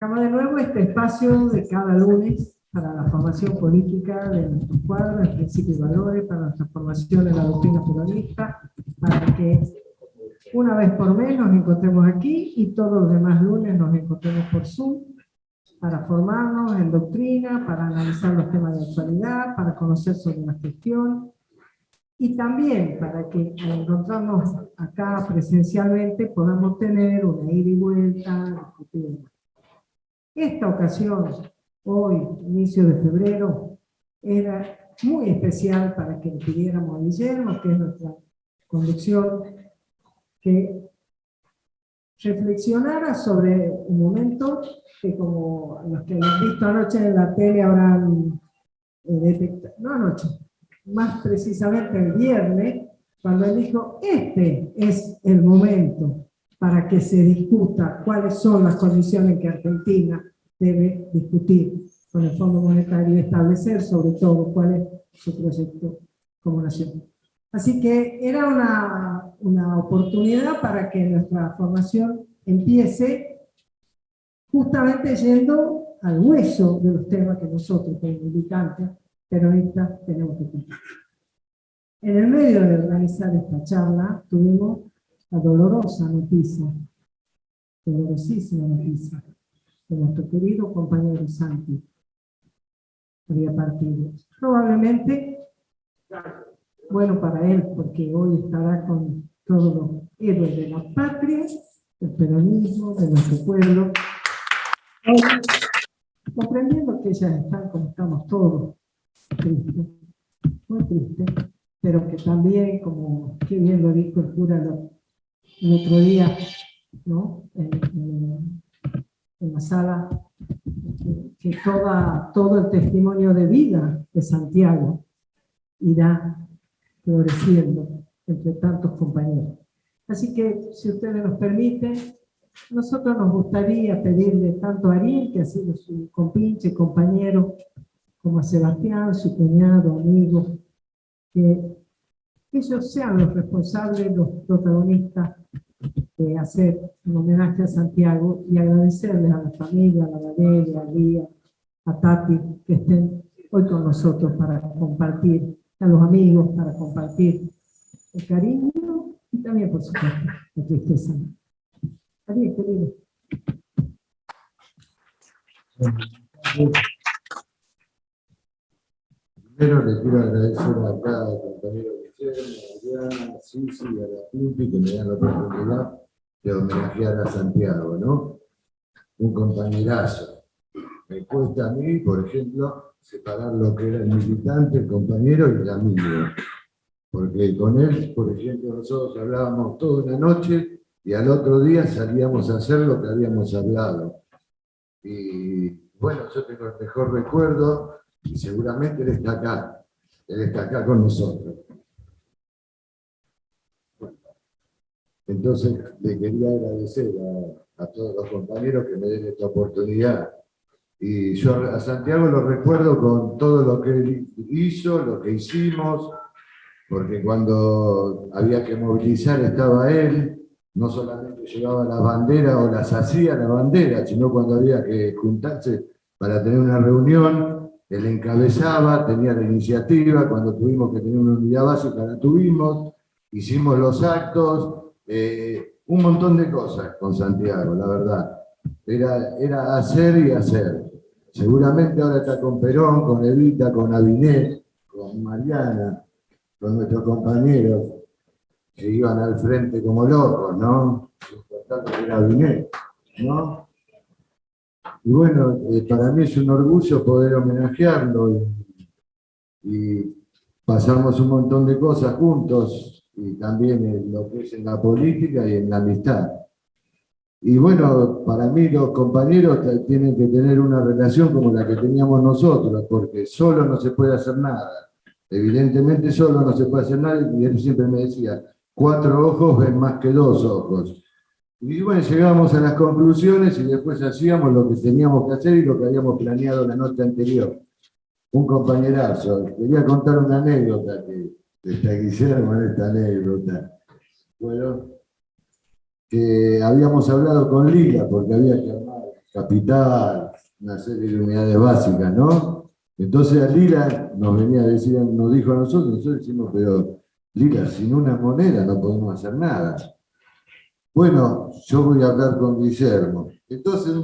Estamos de nuevo este espacio de cada lunes para la formación política de nuestros cuadros, de principios y valores, para nuestra formación en la doctrina peronista, para que una vez por mes nos encontremos aquí y todos los demás lunes nos encontremos por Zoom para formarnos en doctrina, para analizar los temas de actualidad, para conocer sobre la gestión y también para que al encontrarnos acá presencialmente podamos tener una ida y vuelta, discutir. Esta ocasión, hoy, inicio de febrero, era muy especial para que le pidiéramos a Guillermo, que es nuestra conducción, que reflexionara sobre un momento que, como los que lo han visto anoche en la tele habrán detectado, no anoche, más precisamente el viernes, cuando él dijo, este es el momento para que se discuta cuáles son las condiciones que Argentina debe discutir con el Fondo Monetario y establecer sobre todo cuál es su proyecto como nación. Así que era una oportunidad para que nuestra formación empiece justamente yendo al hueso de los temas que nosotros, como militantes peronistas, tenemos que cumplir. En el medio de organizar esta charla, tuvimos la dolorosa noticia, dolorosísima noticia, de nuestro querido compañero Santi, que había partido. Probablemente, bueno para él, porque hoy estará con todos los héroes de la patria, del peronismo, de nuestro pueblo, comprendiendo que ellas están como estamos todos, tristes, muy tristes, pero que también, como qué bien lo dijo el cura el otro día, ¿no? En la sala, que todo el testimonio de vida de Santiago irá floreciendo entre tantos compañeros. Así que, si ustedes nos permiten, nosotros nos gustaría pedirle tanto a Ariel, que ha sido su compinche, compañero, como a Sebastián, su cuñado, amigo, que ellos sean los responsables, los protagonistas de hacer un homenaje a Santiago y agradecerles a la familia, a la Valeria, a Lía, a Tati, que estén hoy con nosotros para compartir, a los amigos para compartir el cariño y también, por supuesto, la tristeza. Ariel, querido. Primero le quiero agradecer a cada compañero Guillermo, a Adrián, a Sisi y a la Pinti que me dan la oportunidad de homenajear a Santiago, ¿no? Un compañerazo. Me cuesta a mí, por ejemplo, separar lo que era el militante, el compañero y el amigo. Porque con él, por ejemplo, nosotros hablábamos toda una noche y al otro día salíamos a hacer lo que habíamos hablado. Y bueno, yo tengo el mejor recuerdo y seguramente él está acá con nosotros. Entonces le quería agradecer a todos los compañeros que me den esta oportunidad. Y yo a Santiago lo recuerdo con todo lo que él hizo, lo que hicimos, porque cuando había que movilizar estaba él, no solamente llevaba las banderas o las hacía la bandera, sino cuando había que juntarse para tener una reunión, él encabezaba, tenía la iniciativa, cuando tuvimos que tener una unidad básica la tuvimos, hicimos los actos, un montón de cosas con Santiago, la verdad. Era hacer y hacer. Seguramente ahora está con Perón, con Evita, con Abinet, con Mariana, con nuestros compañeros que iban al frente como locos, ¿no? Lo importante era Abinet, ¿no? Y bueno, para mí es un orgullo poder homenajearlo y pasamos un montón de cosas juntos y también en lo que es en la política y en la amistad. Y bueno, para mí los compañeros tienen que tener una relación como la que teníamos nosotros, porque solo no se puede hacer nada. Evidentemente solo no se puede hacer nada, y él siempre me decía, 4 ojos ven más que 2 ojos. Y bueno, llegábamos a las conclusiones y después hacíamos lo que teníamos que hacer y lo que habíamos planeado la noche anterior. Un compañerazo. Quería contar una anécdota que está Guillermo en esta anécdota. Bueno, que habíamos hablado con Lila porque había que armar Capital, una serie de unidades básicas, ¿no? Entonces Lila nos venía a decir, nos dijo a nosotros decimos, pero Lila, sin una moneda no podemos hacer nada. Bueno, yo voy a hablar con Guillermo. Entonces,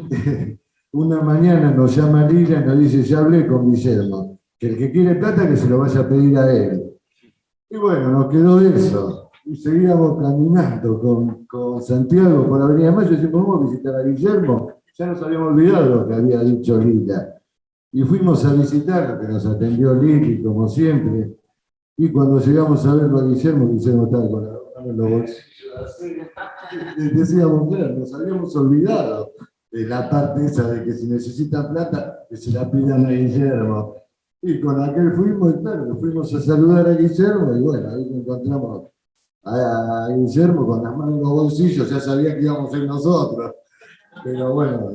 una mañana nos llama Lila y nos dice, ya hablé con Guillermo, que el que quiere plata que se lo vaya a pedir a él. Y bueno, nos quedó eso. Y seguíamos caminando con Santiago por Avenida Mayo y decimos, vamos a visitar a Guillermo. Ya nos habíamos olvidado lo que había dicho Lila. Y fuimos a visitarlo, que nos atendió Lili, como siempre. Y cuando llegamos a verlo a Guillermo estaba con la mano en los bolsillos. Así. Decíamos, claro, nos habíamos olvidado de la parte esa de que si necesitan plata, que se la pidan a Guillermo. Y con aquel fuimos, claro, fuimos a saludar a Guillermo y bueno, ahí encontramos a Guillermo con las manos en los bolsillos, ya sabía que íbamos a ser nosotros. Pero bueno,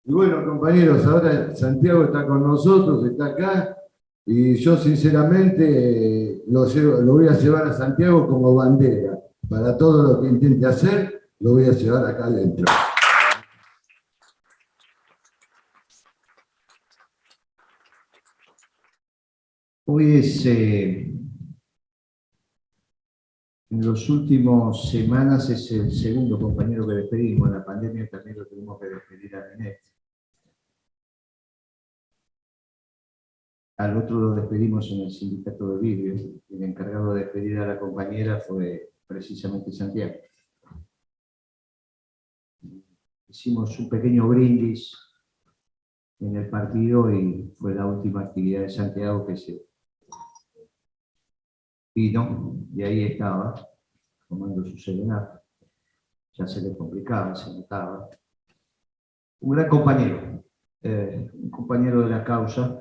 y bueno, compañeros, ahora Santiago está con nosotros, está acá, y yo sinceramente lo voy a llevar a Santiago como bandera. Para todo lo que intente hacer, lo voy a llevar acá adentro. Hoy en las últimas semanas es el segundo compañero que despedimos. En la pandemia también lo tuvimos que despedir a Minet. Al otro lo despedimos en el sindicato de vidrio. El encargado de despedir a la compañera fue precisamente Santiago. Hicimos un pequeño brindis en el partido y fue la última actividad de Santiago que se vino y ahí estaba tomando su serenata. Ya se le complicaba, se notaba. Un gran compañero, un compañero de la causa.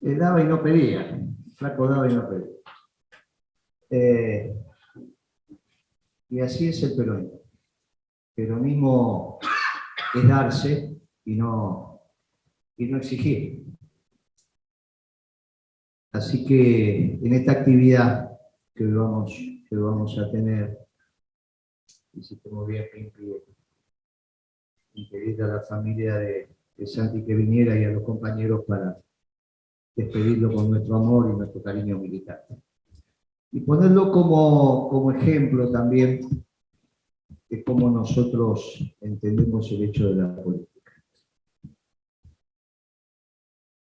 Daba y no pedía, flaco daba y no pedía. Y así es el peronismo. El peronismo es darse y no exigir. Así que en esta actividad que vamos a tener, y si tengo bien y pedir a la familia de Santi que viniera y a los compañeros para despedirlo con nuestro amor y nuestro cariño militar. Y ponerlo como ejemplo también de cómo nosotros entendemos el hecho de la política.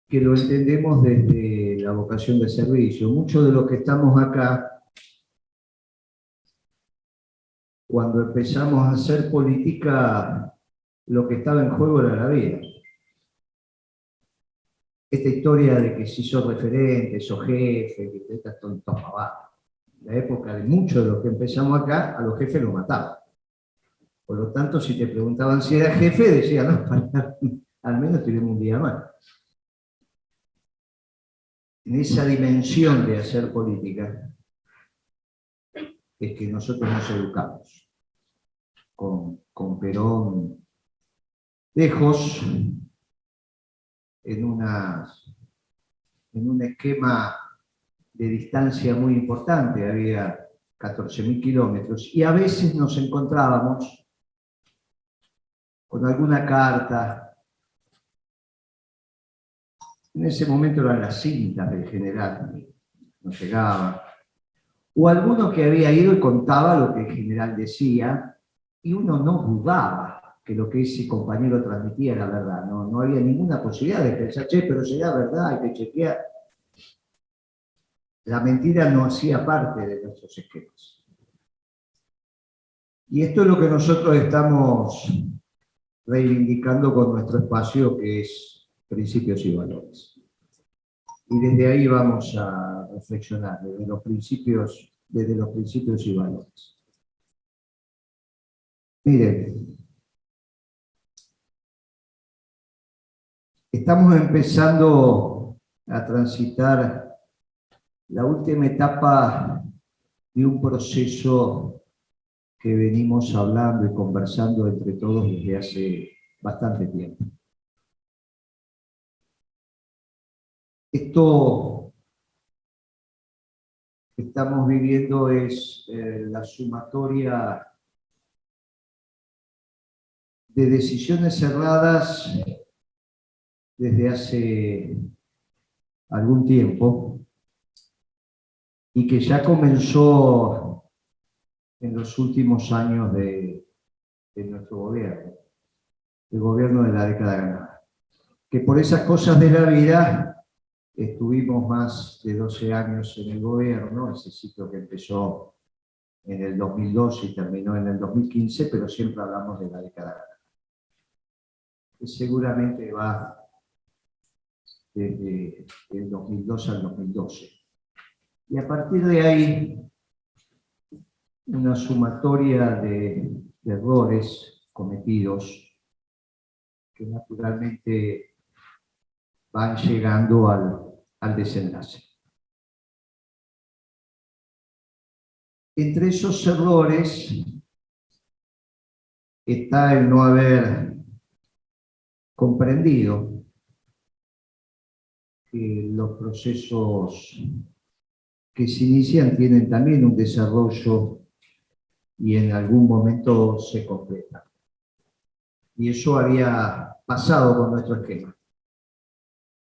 Que lo entendemos desde la vocación de servicio. Muchos de los que estamos acá, cuando empezamos a hacer política, lo que estaba en juego era la vida. Esta historia de que si sos referente, sos jefe, que estas tontas pavadas. En la época de muchos de los que empezamos acá, a los jefes los mataban. Por lo tanto, si te preguntaban si era jefe, decía, no, al menos tenemos un día más. En esa dimensión de hacer política, es que nosotros nos educamos. Con Perón lejos, en un esquema de distancia muy importante, había 14.000 kilómetros, y a veces nos encontrábamos con alguna carta. En ese momento eran las cintas del general, nos llegaba. O alguno que había ido y contaba lo que el general decía, y uno no dudaba que lo que ese compañero transmitía era verdad. No había ninguna posibilidad de pensar, che, pero será verdad, hay que chequear. La mentira no hacía parte de nuestros esquemas. Y esto es lo que nosotros estamos reivindicando con nuestro espacio, que es principios y valores. Y desde ahí vamos a reflexionar, desde los principios y valores. Miren, estamos empezando a transitar la última etapa de un proceso que venimos hablando y conversando entre todos desde hace bastante tiempo. Esto que estamos viviendo es la sumatoria de decisiones cerradas desde hace algún tiempo y que ya comenzó en los últimos años de nuestro gobierno, el gobierno de la década ganada. Que por esas cosas de la vida estuvimos más de 12 años en el gobierno, ese ciclo que empezó en el 2012 y terminó en el 2015, pero siempre hablamos de la década ganada, que seguramente va desde el 2002 al 2012. Y a partir de ahí, una sumatoria de errores cometidos que naturalmente van llegando al desenlace. Entre esos errores está el no haber comprendido que los procesos que se inician tienen también un desarrollo y en algún momento se completan. Y eso había pasado con nuestro esquema.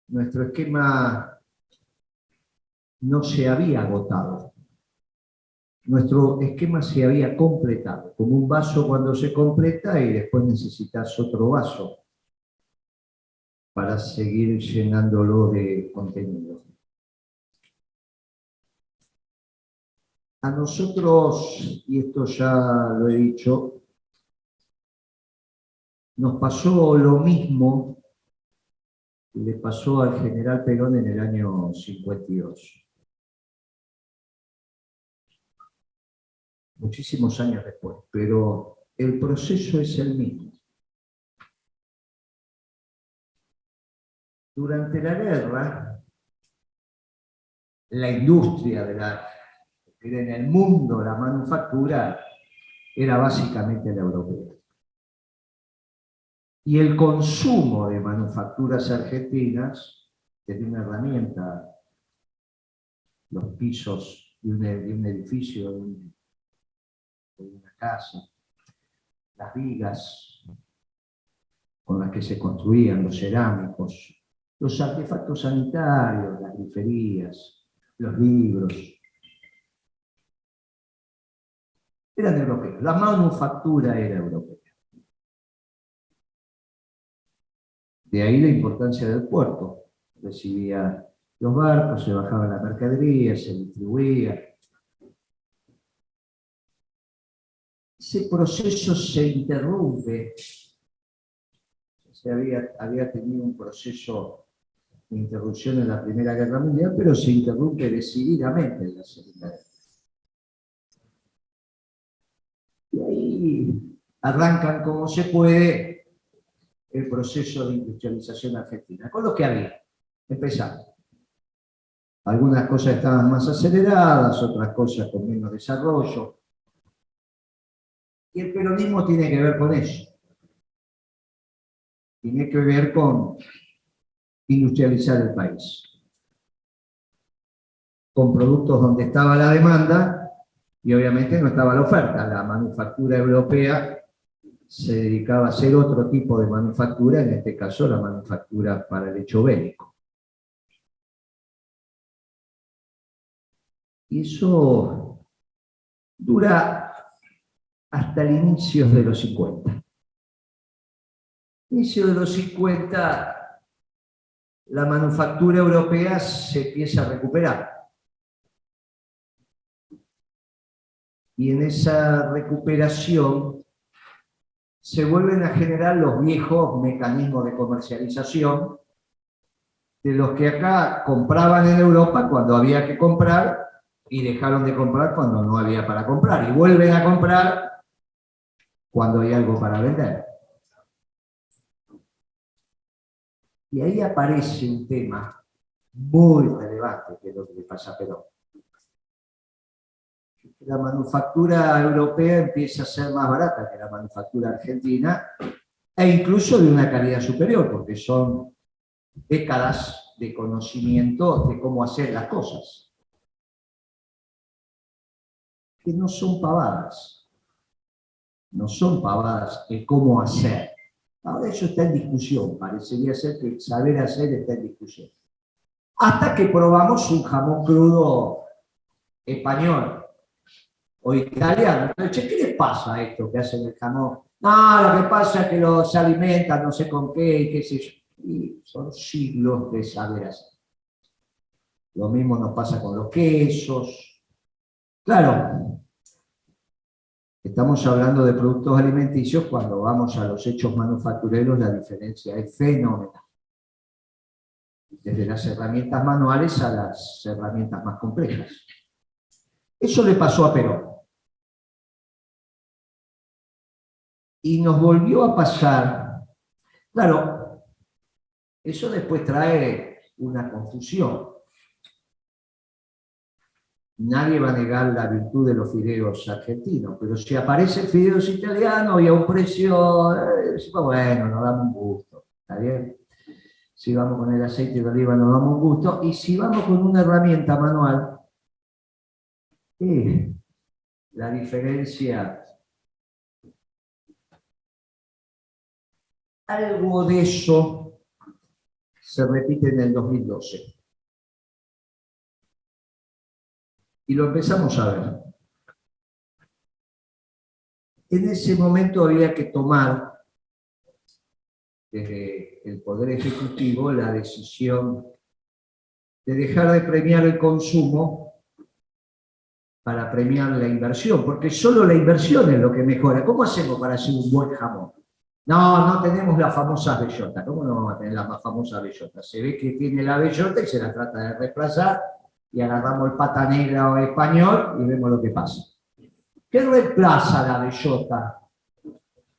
Nuestro esquema no se había agotado. Nuestro esquema se había completado, como un vaso cuando se completa y después necesitas otro vaso para seguir llenándolo de contenido. A nosotros, y esto ya lo he dicho, nos pasó lo mismo que le pasó al general Perón en el año 52. Muchísimos años después, pero el proceso es el mismo. Durante la guerra, la industria en el mundo, la manufactura, era básicamente la europea. Y el consumo de manufacturas argentinas, desde una herramienta, los pisos de un edificio, de una casa, las vigas con las que se construían, los cerámicos, los artefactos sanitarios, las griferías, los libros, eran europeos. La manufactura era europea. De ahí la importancia del puerto. Recibía los barcos, se bajaba la mercadería, se distribuía. Ese proceso se interrumpe. Se había tenido un proceso de interrupción en la Primera Guerra Mundial, pero se interrumpe decididamente en la Segunda Guerra. Y ahí arrancan como se puede el proceso de industrialización argentina, con lo que había. Empezamos. Algunas cosas estaban más aceleradas, otras cosas con menos desarrollo. Y el peronismo tiene que ver con eso. Tiene que ver con industrializar el país. Con productos donde estaba la demanda y obviamente no estaba la oferta. La manufactura europea se dedicaba a hacer otro tipo de manufactura, en este caso la manufactura para el hecho bélico. Y eso dura hasta el inicio de los 50. Inicio de los 50, la manufactura europea se empieza a recuperar. Y en esa recuperación se vuelven a generar los viejos mecanismos de comercialización de los que acá compraban en Europa cuando había que comprar y dejaron de comprar cuando no había para comprar. Y vuelven a comprar cuando hay algo para vender. Y ahí aparece un tema muy relevante, que es lo que le pasa a Perón. La manufactura europea empieza a ser más barata que la manufactura argentina, e incluso de una calidad superior, porque son décadas de conocimiento de cómo hacer las cosas, que no son pavadas, no son pavadas el cómo hacer. Ahora eso está en discusión, parecería ser que el saber hacer está en discusión. Hasta que probamos un jamón crudo español o italiano. Entonces, ¿qué les pasa a esto que hacen el jamón? No, lo que pasa es que se alimentan no sé con qué y qué sé yo. Y son siglos de saber hacer. Lo mismo nos pasa con los quesos. Claro, estamos hablando de productos alimenticios, cuando vamos a los hechos manufactureros la diferencia es fenomenal. Desde las herramientas manuales a las herramientas más complejas. Eso le pasó a Perón. Y nos volvió a pasar. Claro, eso después trae una confusión. Nadie va a negar la virtud de los fideos argentinos, pero si aparecen fideos italianos y a un precio, bueno, nos damos un gusto, ¿está bien? Si vamos con el aceite de oliva nos damos un gusto, y si vamos con una herramienta manual, la diferencia, algo de eso se repite en el 2012. Y lo empezamos a ver. En ese momento había que tomar desde el Poder Ejecutivo la decisión de dejar de premiar el consumo para premiar la inversión, porque solo la inversión es lo que mejora. ¿Cómo hacemos para hacer un buen jamón? No tenemos las famosas bellotas. ¿Cómo no vamos a tener las más famosas bellotas? Se ve que tiene la bellota y se la trata de reemplazar, y agarramos el pata negra o español y vemos lo que pasa. ¿Qué reemplaza la bellota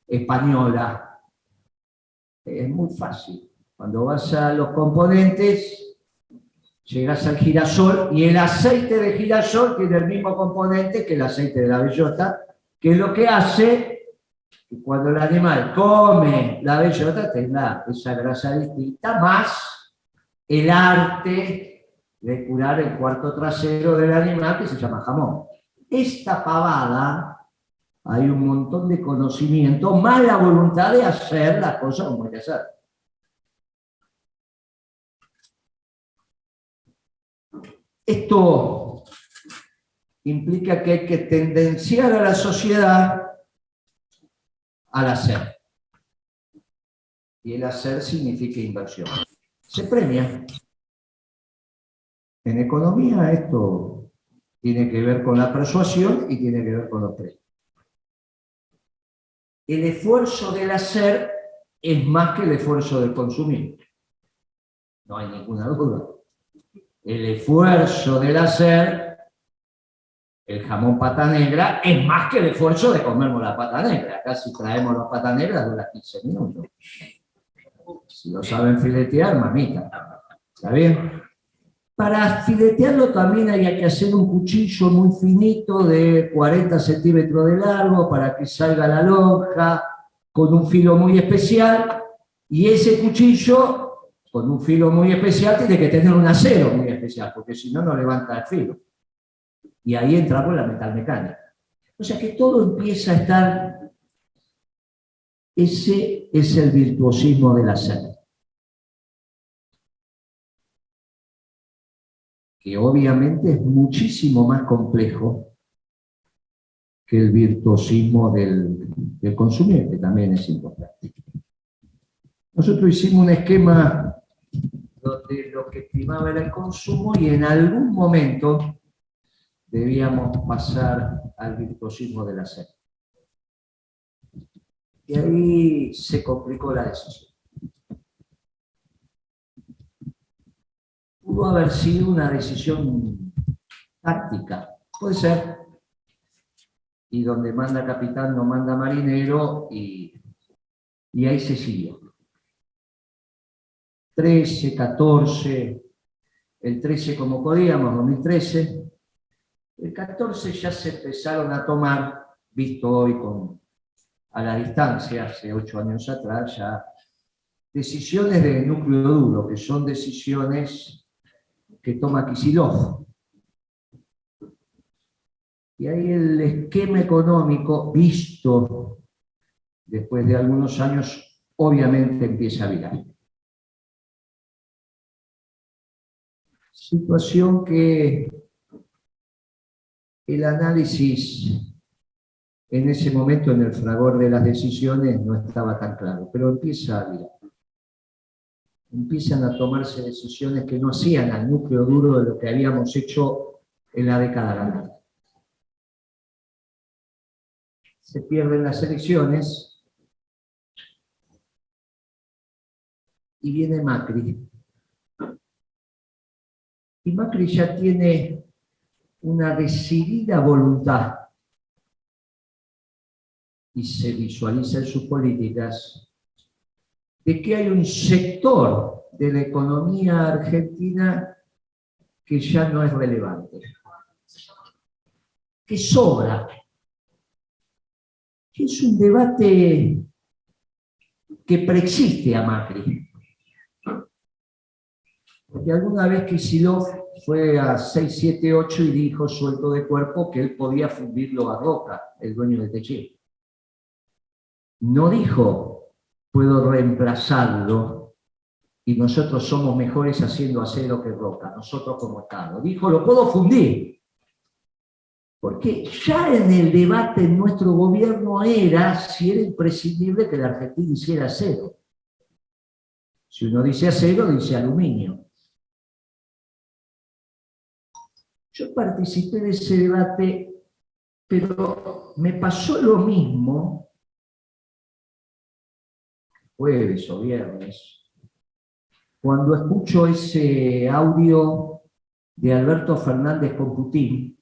española? Es muy fácil. Cuando vas a los componentes, llegas al girasol, y el aceite de girasol tiene el mismo componente que el aceite de la bellota, que es lo que hace que cuando el animal come la bellota tenga esa grasa distinta, más el arte de curar el cuarto trasero del animal, que se llama jamón. Esta pavada, hay un montón de conocimiento, más la voluntad de hacer las cosas como hay que hacer. Esto implica que hay que tendenciar a la sociedad al hacer. Y el hacer significa inversión. Se premia. En economía esto tiene que ver con la persuasión y tiene que ver con los premios. El esfuerzo del hacer es más que el esfuerzo del consumir. No hay ninguna duda. El esfuerzo del hacer, el jamón pata negra, es más que el esfuerzo de comernos la pata negra. Acá si traemos la pata negra dura 15 minutos. Si lo saben filetear, mamita. ¿Está bien? Para filetearlo también hay que hacer un cuchillo muy finito de 40 centímetros de largo para que salga la lonja, con un filo muy especial, y ese cuchillo, con un filo muy especial, tiene que tener un acero muy especial, porque si no, no levanta el filo. Y ahí entramos en la metalmecánica. O sea que todo empieza a estar... Ese es el virtuosismo del hacer. Que obviamente es muchísimo más complejo que el virtuosismo del consumir, que también es importante. Nosotros hicimos un esquema donde lo que primaba era el consumo, y en algún momento debíamos pasar al virtuosismo del hacer. Y ahí se complicó la decisión. Pudo haber sido una decisión táctica, puede ser, y donde manda capitán no manda marinero, y ahí se siguió. 13, 14, el 13 como podíamos, 2013, el 14 ya se empezaron a tomar, visto hoy a la distancia, hace 8 años atrás, ya decisiones de núcleo duro, que son decisiones que toma Kicillof. Y ahí el esquema económico, visto después de algunos años, obviamente empieza a virar. Situación que el análisis en ese momento, en el fragor de las decisiones, no estaba tan claro, pero empieza a virar. Empiezan a tomarse decisiones que no hacían al núcleo duro de lo que habíamos hecho en la década ganada. Se pierden las elecciones y viene Macri. Y Macri ya tiene una decidida voluntad y se visualiza en sus políticas de que hay un sector de la economía argentina que ya no es relevante, que sobra, que es un debate que preexiste a Macri. Porque alguna vez Kicillof fue a 678 y dijo, suelto de cuerpo, que él podía fundirlo a Roca, el dueño de Techint. No dijo, puedo reemplazarlo y nosotros somos mejores haciendo acero que Roca, nosotros como Estado. Dijo, lo puedo fundir. Porque ya en el debate en nuestro gobierno era si era imprescindible que la Argentina hiciera acero. Si uno dice acero, dice aluminio. Yo participé de ese debate, pero me pasó lo mismo jueves o viernes, cuando escucho ese audio de Alberto Fernández con Putin,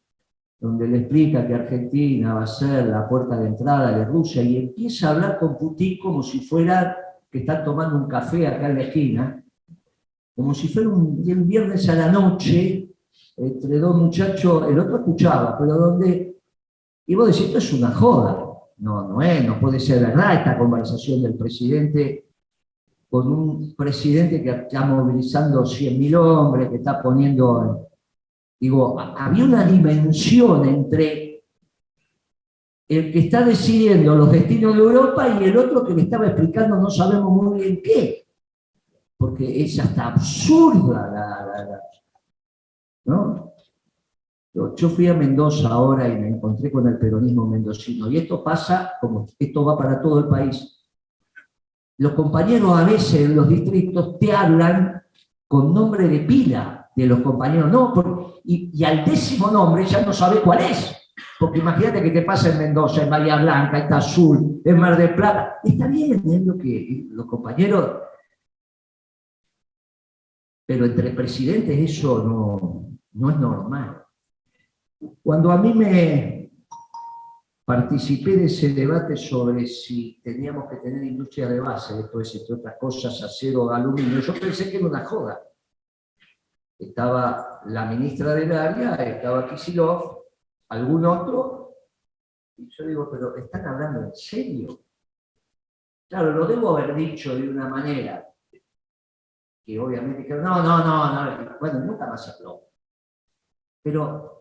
donde le explica que Argentina va a ser la puerta de entrada de Rusia, y empieza a hablar con Putin como si fuera que está tomando un café acá en la esquina, como si fuera un viernes a la noche, entre dos muchachos, el otro escuchaba, pero donde, y vos decís, esto es una joda. No es, no puede ser verdad esta conversación del presidente con un presidente que está movilizando 100.000 hombres, que está poniendo... Digo, había una dimensión entre el que está decidiendo los destinos de Europa y el otro que le estaba explicando no sabemos muy bien qué. Porque es hasta absurda ¿no? Yo fui a Mendoza ahora y me encontré con el peronismo mendocino, y esto pasa como esto va para todo el país. Los compañeros a veces en los distritos te hablan con nombre de pila de los compañeros, no, y al 10º nombre ya no sabe cuál es, porque imagínate que te pasa en Mendoza, en Bahía Blanca, en Azul, en Mar del Plata, está bien, es lo que los compañeros, pero entre presidentes eso no es normal. Cuando a mí me participé de ese debate sobre si teníamos que tener industria de base, esto es, entre otras cosas, acero o aluminio, yo pensé que era una joda. Estaba la ministra del área, estaba Kicillof, algún otro, y yo digo, pero ¿están hablando en serio? Claro, lo debo haber dicho de una manera que obviamente dijeron, no, bueno, nunca más habló. Pero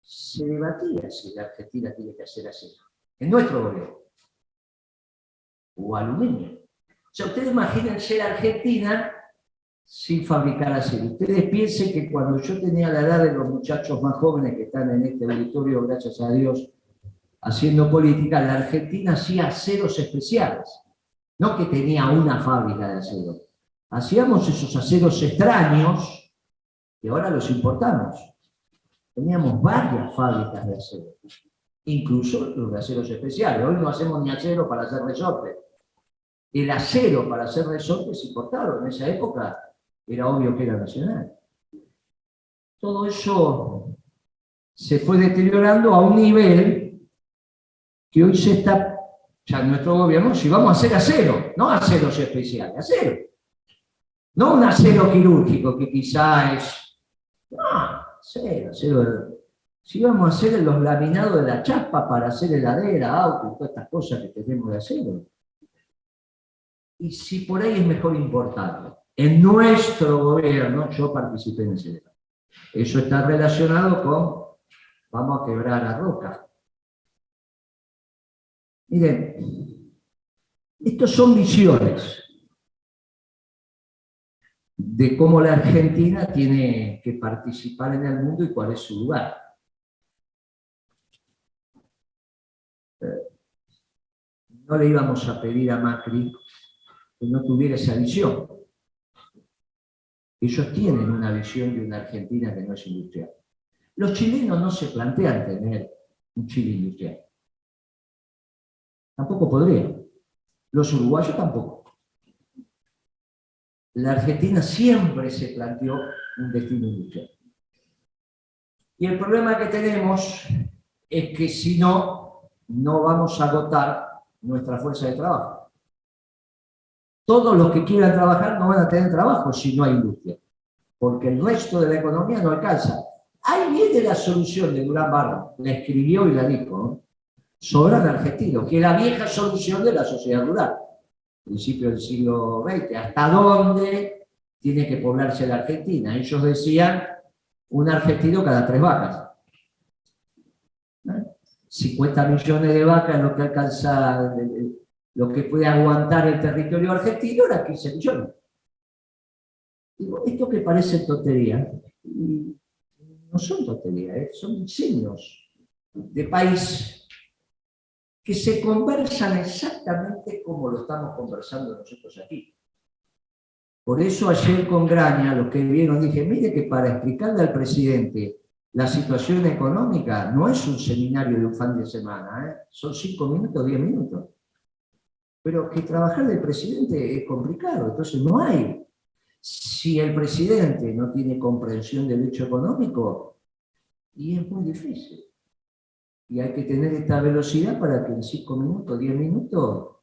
se debatía si la Argentina tiene que hacer acero. En nuestro gobierno. O aluminio. O sea, ustedes imagínense la Argentina sin fabricar acero. Ustedes piensen que cuando yo tenía la edad de los muchachos más jóvenes que están en este auditorio, gracias a Dios, haciendo política, la Argentina hacía aceros especiales. No que tenía una fábrica de acero. Hacíamos esos aceros extraños y ahora los importamos. Teníamos varias fábricas de acero, incluso los de aceros especiales. Hoy no hacemos ni acero para hacer resortes. El acero para hacer resortes importado. En esa época era obvio que era nacional. Todo eso se fue deteriorando a un nivel que hoy se está, ya en nuestro gobierno, si vamos a hacer acero, no aceros especiales, acero. No un acero quirúrgico que quizá es... No, acero. Si vamos a hacer los laminados de la chapa para hacer heladera, auto y todas estas cosas que tenemos de acero. y si por ahí es mejor importarlo. En nuestro gobierno yo participé en ese debate. Eso está relacionado con vamos a quebrar a Roca. Miren, estos son visiones de cómo la Argentina tiene que participar en el mundo y cuál es su lugar. No le íbamos a pedir a Macri que no tuviera esa visión. Ellos tienen una visión de una Argentina que no es industrial. Los chilenos no se plantean tener un Chile industrial. Tampoco podrían. Los uruguayos tampoco. La Argentina siempre se planteó un destino industrial. Y el problema que tenemos es que si no, no vamos a agotar nuestra fuerza de trabajo. Todos los que quieran trabajar no van a tener trabajo si no hay industria, porque el resto de la economía no alcanza. Ahí viene la solución de Durán Barba, la escribió y la dijo, ¿no? Sobran argentinos, que es la vieja solución de la sociedad rural, principio del siglo XX. ¿Hasta dónde tiene que poblarse la Argentina? Ellos decían un argentino cada 3 vacas. 50 millones de vacas es lo que alcanza, lo que puede aguantar el territorio argentino, era 15 millones. Digo, esto que parece tontería, no son tonterías, son diseños de país que se conversan exactamente como lo estamos conversando nosotros aquí. Por eso ayer con Graña, los que vieron, dije, mire que para explicarle al presidente la situación económica no es un seminario de un fin de semana, son 5 minutos, 10 minutos. Pero que trabajar del presidente es complicado, entonces no hay. Si el presidente no tiene comprensión del hecho económico, y es muy difícil. Y hay que tener esta velocidad para que en 5 minutos, 10 minutos,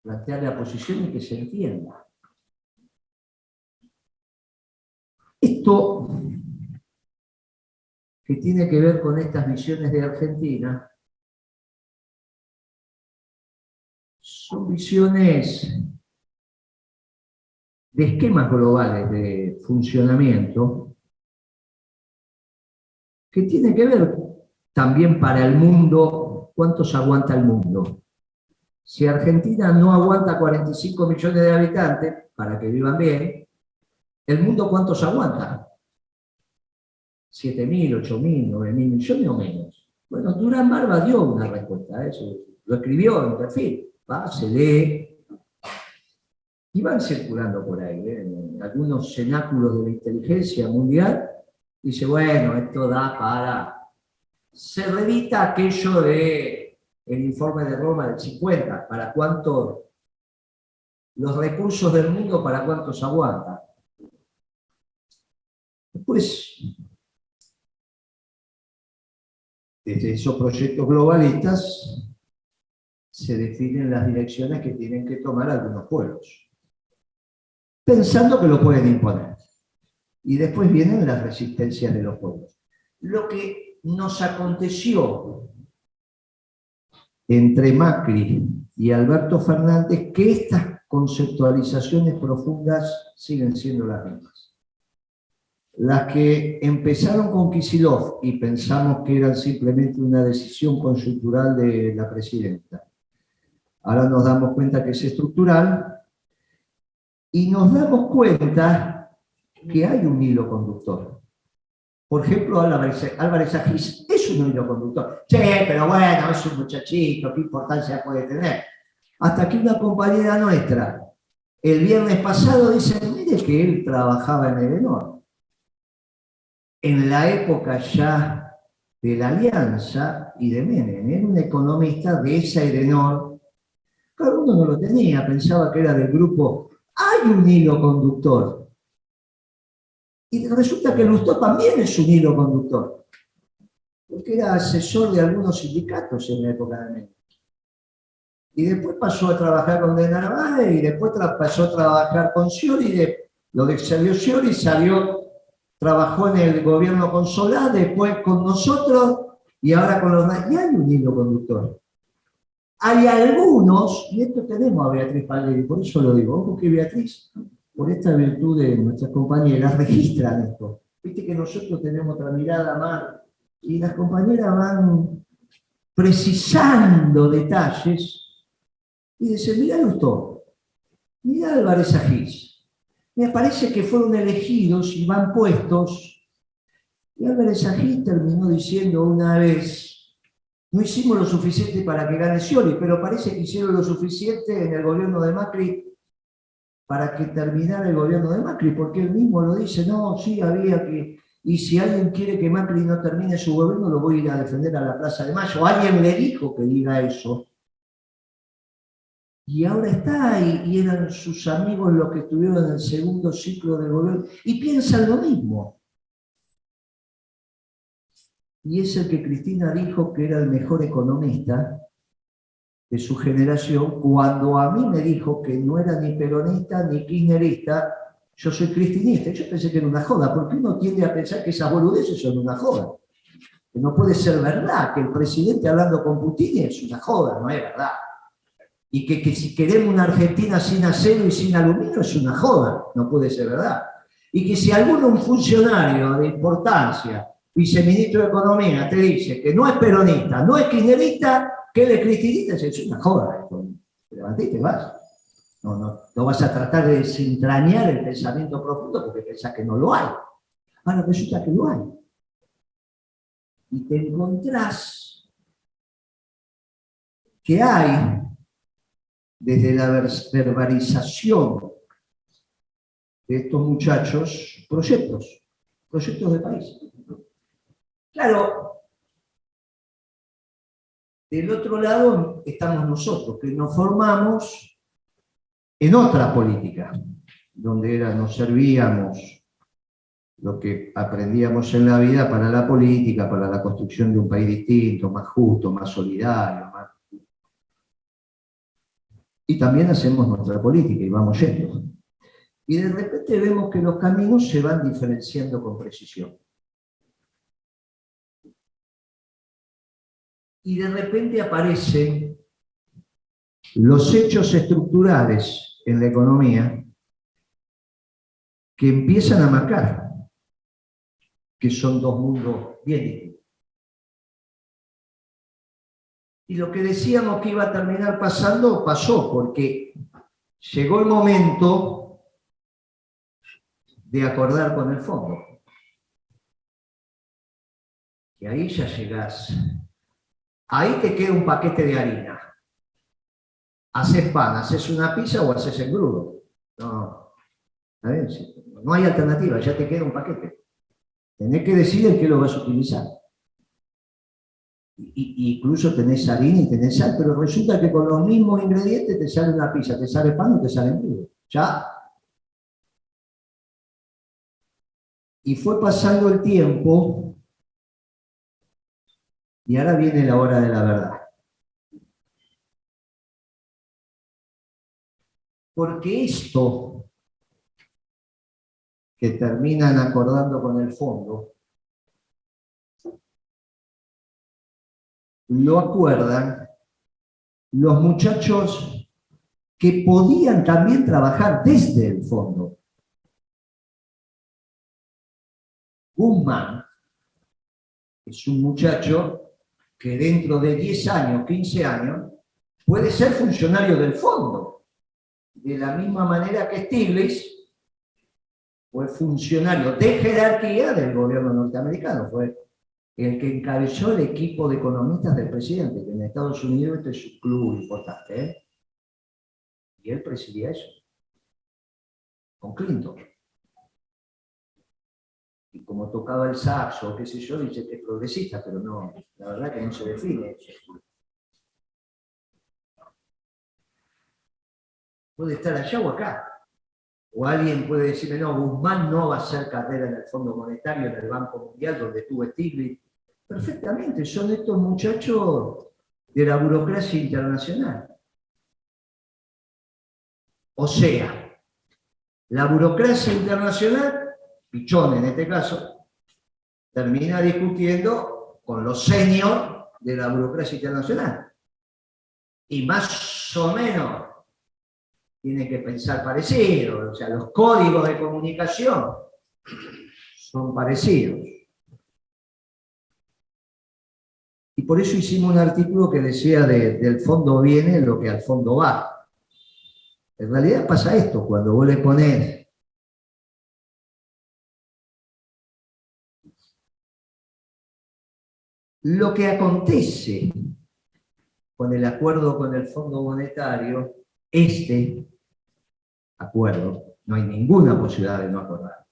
plantear la posición y que se entienda. Esto que tiene que ver con estas visiones de Argentina, son visiones de esquemas globales de funcionamiento que tienen que ver también para el mundo, cuántos aguanta el mundo. Si Argentina no aguanta 45 millones de habitantes para que vivan bien, ¿el mundo cuántos aguanta? 7.000, 8.000, 9.000 millones o menos. Bueno, Durán Barba dio una respuesta a eso, lo escribió en perfil, se lee, y van circulando por ahí, en algunos cenáculos de la inteligencia mundial, dice, bueno, esto da para... Se revita aquello de el informe de Roma del 50, para cuánto, los recursos del mundo, para cuántos aguanta. Después, desde esos proyectos globalistas, se definen las direcciones que tienen que tomar algunos pueblos, pensando que lo pueden imponer. Y después vienen las resistencias de los pueblos. Lo que nos aconteció entre Macri y Alberto Fernández, que estas conceptualizaciones profundas siguen siendo las mismas. Las que empezaron con Kicillof y pensamos que eran simplemente una decisión coyuntural de la presidenta. Ahora nos damos cuenta que es estructural y nos damos cuenta que hay un hilo conductor. Por ejemplo, Álvarez Agis es un hilo conductor. Sí, pero bueno, es un muchachito, ¿qué importancia puede tener? Hasta que una compañera nuestra, el viernes pasado, dice, mire que él trabajaba en Edenor. En la época ya de la Alianza y de Menem, era un economista de esa Edenor. Cada uno no lo tenía, pensaba que era del grupo. Hay un hilo conductor. Y resulta que Lustó también es un hilo conductor, porque era asesor de algunos sindicatos en la época de Menem. Y después pasó a trabajar con De Narváez, y después pasó a trabajar con Scioli, lo que salió Scioli, trabajó en el gobierno con Solá, después con nosotros, y ahora con los... Y hay un hilo conductor. Hay algunos, y esto tenemos a Beatriz Palleri, por eso lo digo, porque Beatriz, por esta virtud de nuestras compañeras, registran esto. Viste que nosotros tenemos otra mirada más, y las compañeras van precisando detalles, y dicen, mirá Lustó, mirá Álvarez Agís, me parece que fueron elegidos y van puestos, y Álvarez Agís terminó diciendo una vez, no hicimos lo suficiente para que gane Scioli, pero parece que hicieron lo suficiente en el gobierno de Macri para que terminara el gobierno de Macri, porque él mismo lo dice, no, sí, había que... Y si alguien quiere que Macri no termine su gobierno, lo voy a ir a defender a la Plaza de Mayo. Alguien le dijo que diga eso. Y ahora está, y eran sus amigos los que estuvieron en el segundo ciclo del gobierno, y piensan lo mismo. Y es el que Cristina dijo que era el mejor economista de su generación, cuando a mí me dijo que no era ni peronista ni kirchnerista, yo soy cristinista. Yo pensé que era una joda, porque uno tiende a pensar que esas boludeces son una joda. Que no puede ser verdad, que el presidente hablando con Putin es una joda, no es verdad. Y que si queremos una Argentina sin acero y sin aluminio es una joda, no puede ser verdad. Y que si un funcionario de importancia, viceministro de Economía, te dice que no es peronista, no es kirchnerista, que él es cristinista, es una joda. Te levantás y te vas. No vas a tratar de desentrañar el pensamiento profundo porque pensás que no lo hay. Ahora resulta que lo hay. Y te encontrás que hay, desde la verbalización de estos muchachos, proyectos de país. Claro, del otro lado estamos nosotros, que nos formamos en otra política, donde nos servíamos lo que aprendíamos en la vida para la política, para la construcción de un país distinto, más justo, más solidario. Y también hacemos nuestra política y vamos yendo. Y de repente vemos que los caminos se van diferenciando con precisión. Y de repente aparecen los hechos estructurales en la economía que empiezan a marcar que son dos mundos bien distintos. Y lo que decíamos que iba a terminar pasando, pasó, porque llegó el momento de acordar con el fondo. Y ahí ya llegás. Ahí te queda un paquete de harina. Haces pan, haces una pizza o haces engrudo. No hay alternativa, ya te queda un paquete. Tenés que decidir en qué lo vas a utilizar. Incluso tenés harina y tenés sal, pero resulta que con los mismos ingredientes te sale una pizza, te sale pan o te sale engrudo. Ya. Y fue pasando el tiempo y ahora viene la hora de la verdad. Porque esto que terminan acordando con el fondo, lo acuerdan los muchachos que podían también trabajar desde el fondo. Guzmán es un muchacho que dentro de 10 años, 15 años, puede ser funcionario del fondo. De la misma manera que Stiglitz fue funcionario de jerarquía del gobierno norteamericano, fue el que encabezó el equipo de economistas del presidente, que en Estados Unidos este es un club importante, ¿eh? Y él presidía eso, con Clinton. Y como tocaba el saxo, qué sé yo, dice que es progresista, pero no, la verdad que no se define eso. Puede estar allá o acá. O alguien puede decirme, no, Guzmán no va a hacer carrera en el Fondo Monetario, en el Banco Mundial, donde estuvo Stiglitz. Perfectamente, son estos muchachos de la burocracia internacional. O sea, la burocracia internacional, Pichón en este caso, termina discutiendo con los seniors de la burocracia internacional. y más o menos tiene que pensar parecido, o sea, los códigos de comunicación son parecidos. Y por eso hicimos un artículo que decía del fondo viene lo que al fondo va. En realidad pasa esto, cuando vos le ponés lo que acontece con el acuerdo con el Fondo Monetario, este acuerdo, no hay ninguna posibilidad de no acordar.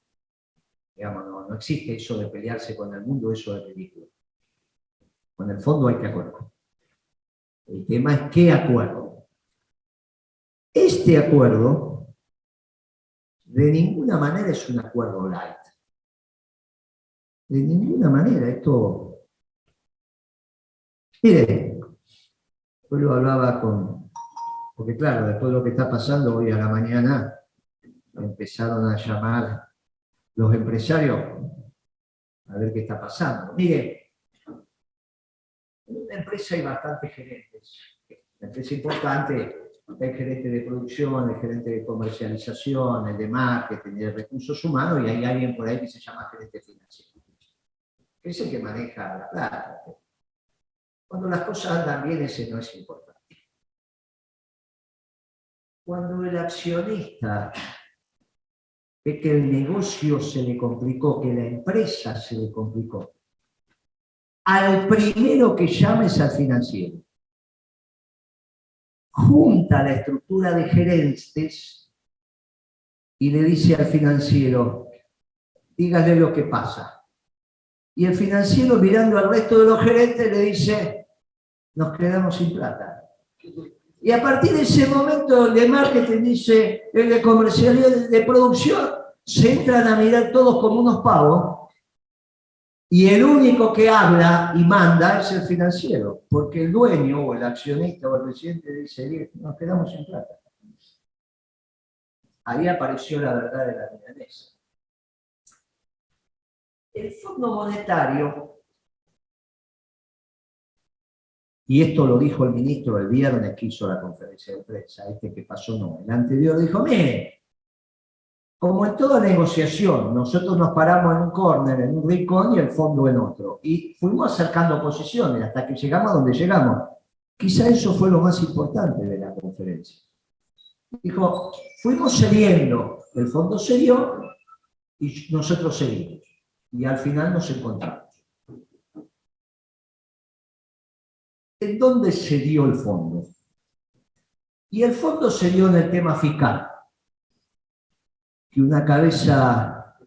Digamos, no existe eso de pelearse con el mundo, eso es ridículo. Con el fondo hay que acordar. El tema es qué acuerdo. Este acuerdo, de ninguna manera es un acuerdo light. De ninguna manera, esto... Mire, hoy lo hablaba con... Porque claro, después de lo que está pasando hoy a la mañana, empezaron a llamar los empresarios a ver qué está pasando. Mire, en una empresa hay bastantes gerentes. Una empresa importante, hay gerente de producción, el gerente de comercialización, el de marketing, el de recursos humanos, y hay alguien por ahí que se llama gerente financiero, que es el que maneja la plata. Cuando las cosas andan bien, ese no es importante. Cuando el accionista ve que el negocio se le complicó, que la empresa se le complicó, al primero que llame es al financiero. Junta la estructura de gerentes y le dice al financiero, dígale lo que pasa. Y el financiero, mirando al resto de los gerentes, le dice, nos quedamos sin plata. Y a partir de ese momento, el de marketing dice, el de comercialidad, el de producción, se entran a mirar todos como unos pavos, y el único que habla y manda es el financiero, porque el dueño o el accionista o el presidente dice, nos quedamos sin plata. Ahí apareció la verdad de la milanesa. El Fondo Monetario, y esto lo dijo el ministro el viernes que hizo la conferencia de prensa, este que pasó no, el anterior, dijo, mire, como en toda negociación, nosotros nos paramos en un córner, en un rincón y el fondo en otro, y fuimos acercando posiciones hasta que llegamos a donde llegamos. Quizá eso fue lo más importante de la conferencia. Dijo, fuimos cediendo, el fondo cedió y nosotros seguimos, y al final nos encontramos. ¿En dónde se dio el fondo? Y el fondo se dio en el tema fiscal, que una cabeza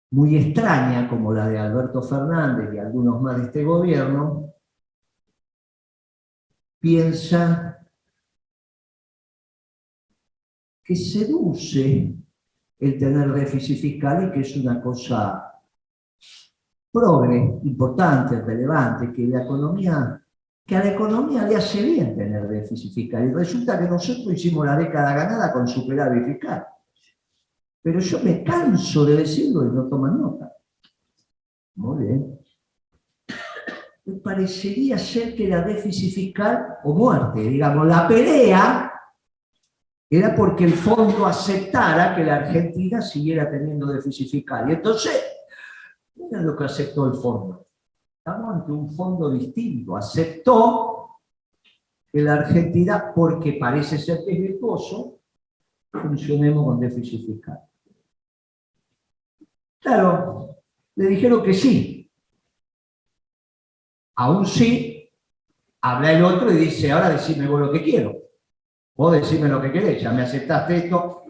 muy extraña como la de Alberto Fernández y algunos más de este gobierno, piensa que seduce el tener déficit fiscal y que es una cosa progre, importante, relevante, que a la economía le hace bien tener déficit fiscal. Y resulta que nosotros hicimos la década ganada con superávit fiscal. Pero yo me canso de decirlo y no toman nota. Muy bien. Me parecería ser que era déficit fiscal o muerte. Digamos, la pelea era porque el fondo aceptara que la Argentina siguiera teniendo déficit fiscal. Y entonces, mira lo que aceptó el fondo. Estamos ante un fondo distinto. Aceptó que la Argentina, porque parece ser que es virtuoso, funcionemos con déficit fiscal. Claro, le dijeron que sí. Aún sí, habla el otro y dice, ahora decime vos lo que quiero. Vos decime lo que querés, ya me aceptaste esto.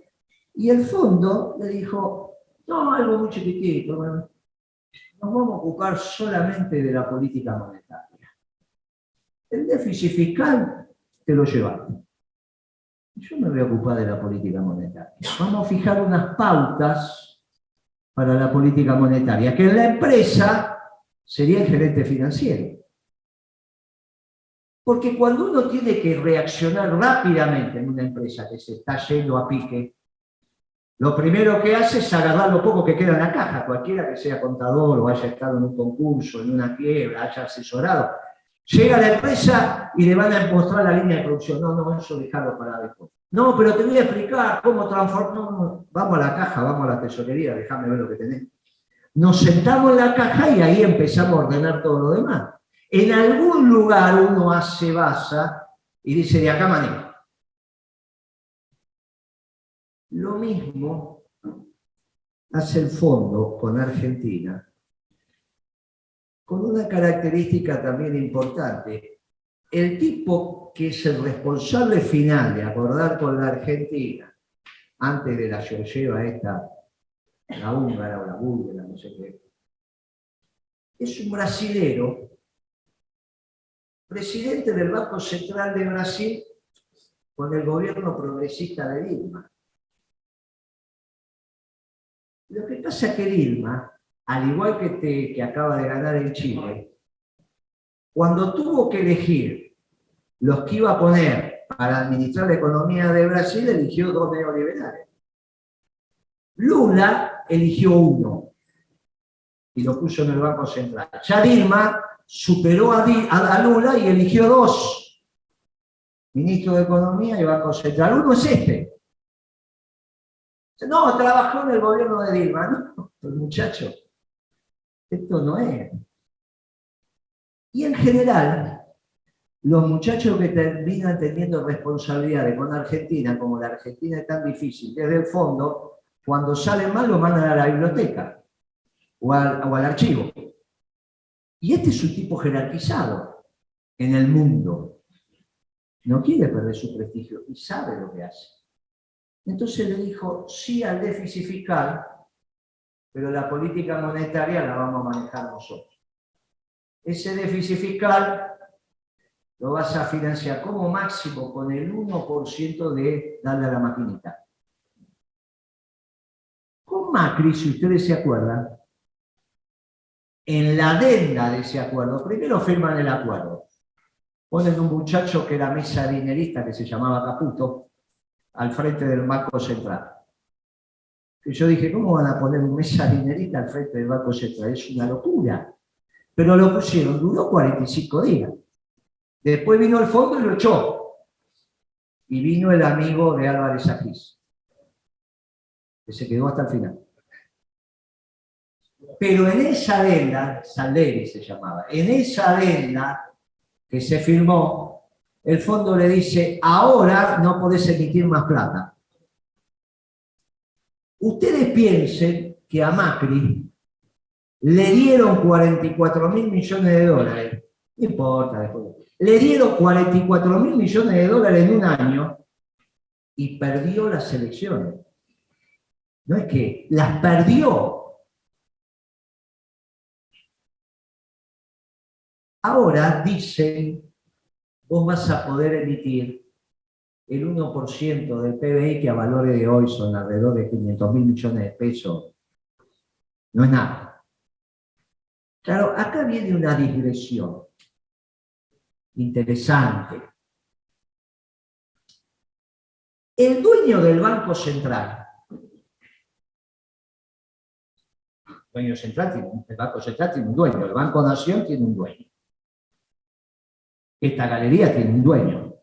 Y el fondo le dijo, no, algo muy chiquitito, nos vamos a ocupar solamente de la política monetaria. El déficit fiscal te lo llevaste. Yo me voy a ocupar de la política monetaria. Vamos a fijar unas pautas para la política monetaria, que en la empresa sería el gerente financiero. Porque cuando uno tiene que reaccionar rápidamente en una empresa que se está yendo a pique, lo primero que hace es agarrar lo poco que queda en la caja, cualquiera que sea contador o haya estado en un concurso, en una quiebra, haya asesorado. Llega la empresa y le van a mostrar la línea de producción. No, no, eso dejarlo para después. No, pero te voy a explicar cómo transformar. No, no, vamos a la caja, vamos a la tesorería, déjame ver lo que tenés. Nos sentamos en la caja y ahí empezamos a ordenar todo lo demás. En algún lugar uno hace basa y dice, de acá manejo. Lo mismo hace el fondo con Argentina, con una característica también importante. El tipo que es el responsable final de acordar con la Argentina, antes de la Georgieva esta, la húngara o la búlgara, no sé qué, es un brasilero, presidente del Banco Central de Brasil con el gobierno progresista de Dilma. Lo que pasa es que Dilma, al igual que acaba de ganar en Chile, cuando tuvo que elegir los que iba a poner para administrar la economía de Brasil, eligió dos neoliberales. Lula eligió uno y lo puso en el Banco Central. Ya Dilma superó a Lula y eligió dos ministros de Economía y Banco Central. Uno es este. No, trabajó en el gobierno de Dilma. No, el muchacho, esto no es. Y en general, los muchachos que terminan teniendo responsabilidades con Argentina, como la Argentina es tan difícil, desde el fondo, cuando salen mal lo mandan a la biblioteca o al archivo. Y este es un tipo jerarquizado en el mundo. No quiere perder su prestigio y sabe lo que hace. Entonces le dijo sí al déficit fiscal, pero la política monetaria la vamos a manejar nosotros. Ese déficit fiscal lo vas a financiar como máximo con el 1% de darle a la maquinita. Con Macri, si ustedes se acuerdan, en la adenda de ese acuerdo, primero firman el acuerdo. Ponen un muchacho que era mesa dinerista, que se llamaba Caputo, al frente del Banco Central. Y yo dije, ¿cómo van a poner un mesa dinerista al frente del Banco Central? Es una locura. Pero lo pusieron, duró 45 días. Después vino el fondo y lo echó. Y vino el amigo de Álvarez Agis, que se quedó hasta el final. Pero en esa adenda, Salderi se llamaba, en esa adenda que se firmó, el fondo le dice, ahora no podés emitir más plata. Ustedes piensen que a Macri le dieron 44.000 millones de dólares, no importa después, le dieron 44.000 millones de dólares en un año y perdió las elecciones. No es que las perdió. Ahora dicen, vos vas a poder emitir el 1% del PBI, que a valores de hoy son alrededor de 500.000 millones de pesos. No es nada. Claro, acá viene una digresión interesante. El dueño del Banco Central, el Banco Central tiene un dueño, el Banco Nación tiene un dueño. Esta galería tiene un dueño.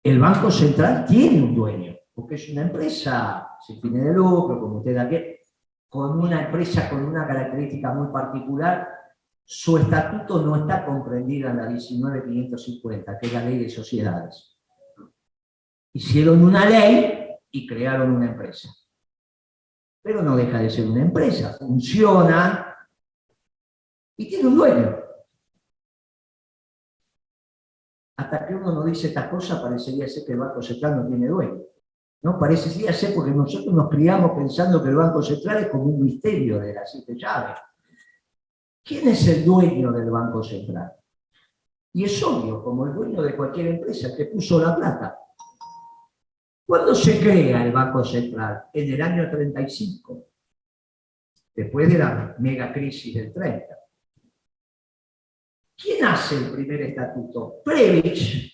El Banco Central tiene un dueño, porque es una empresa sin fines de lucro, como usted aquí, con una empresa con una característica muy particular. Su estatuto no está comprendido en la 19.550, que es la ley de sociedades. Hicieron una ley y crearon una empresa. Pero no deja de ser una empresa, funciona y tiene un dueño. Hasta que uno no dice esta cosa, parecería ser que el Banco Central no tiene dueño. ¿No? Parecería ser porque nosotros nos criamos pensando que el Banco Central es como un misterio de las 7 llaves. ¿Quién es el dueño del Banco Central? Y es obvio, como el dueño de cualquier empresa, que puso la plata. ¿Cuándo se crea el Banco Central? En el año 35, después de la megacrisis del 30. ¿Quién hace el primer estatuto? Prebisch.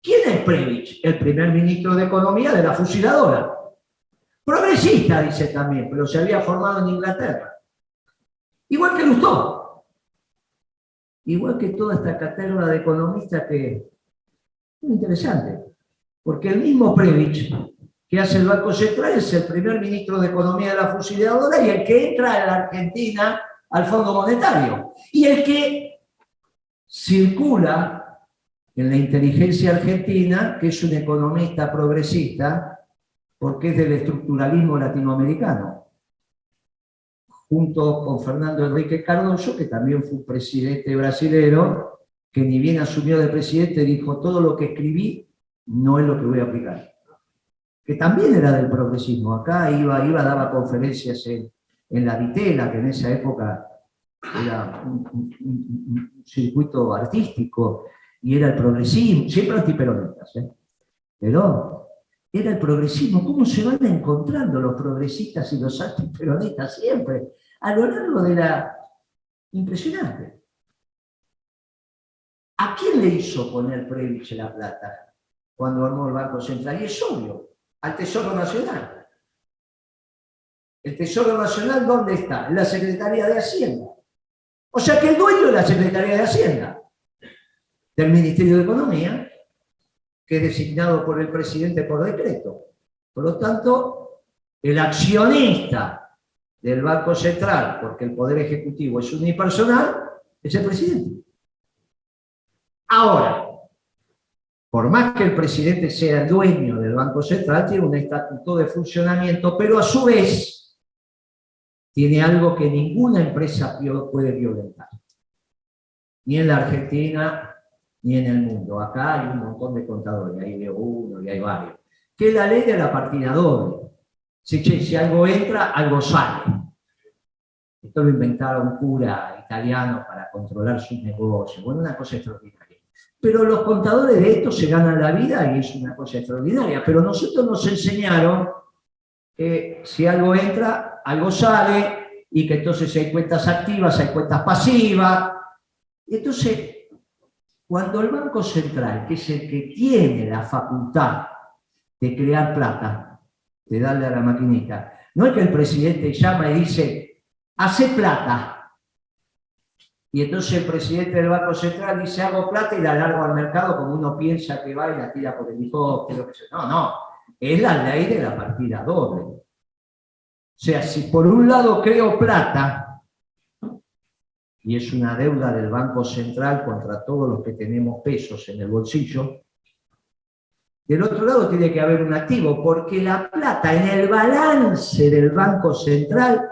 ¿Quién es Prebisch? El primer ministro de Economía de la fusiladora. Progresista, dice también, pero se había formado en Inglaterra. Igual que Lustó. igual que toda esta caterva de economistas que es muy interesante, porque el mismo Prebisch que hace el Banco Central es el primer ministro de Economía de la fusiladora y el que entra en la Argentina al Fondo Monetario, y el que circula en la inteligencia argentina, que es un economista progresista, porque es del estructuralismo latinoamericano, junto con Fernando Henrique Cardoso, que también fue un presidente brasilero, que ni bien asumió de presidente, dijo: todo lo que escribí no es lo que voy a aplicar. Que también era del progresismo. Acá daba conferencias en la Vitela, que en esa época era un circuito artístico, y era el progresismo, siempre antiperonistas, pero era el progresismo. ¿Cómo se van encontrando los progresistas y los antiperonistas siempre? A lo largo de la... Impresionante. ¿A quién le hizo poner Prebisch la plata cuando armó el Banco Central? Y es obvio, al Tesoro Nacional. ¿El Tesoro Nacional dónde está? En la Secretaría de Hacienda. O sea que el dueño de la Secretaría de Hacienda, del Ministerio de Economía, que es designado por el presidente por decreto. Por lo tanto, el accionista del Banco Central, porque el Poder Ejecutivo es unipersonal, es el presidente. Ahora, por más que el presidente sea el dueño del Banco Central, tiene un estatuto de funcionamiento, pero a su vez tiene algo que ninguna empresa puede violentar. Ni en la Argentina, ni en el mundo. Acá hay un montón de contadores, hay de uno y hay varios. Que es la ley de la partida doble. Si algo entra, algo sale. Esto lo inventaron un cura italiano para controlar sus negocios. Bueno, una cosa extraordinaria. Pero los contadores de esto se ganan la vida y es una cosa extraordinaria. Pero nosotros nos enseñaron que si algo entra, algo sale, y que entonces hay cuentas activas, hay cuentas pasivas. Y entonces, cuando el Banco Central, que es el que tiene la facultad de crear plata, de darle a la maquinita, no es que el presidente llama y dice: hace plata. Y entonces el presidente del Banco Central dice: hago plata y la largo al mercado, como uno piensa que va y la tira por el helicóptero. No, es la ley de la partida doble. O sea, si por un lado creo plata, y es una deuda del Banco Central contra todos los que tenemos pesos en el bolsillo, del otro lado tiene que haber un activo, porque la plata en el balance del Banco Central,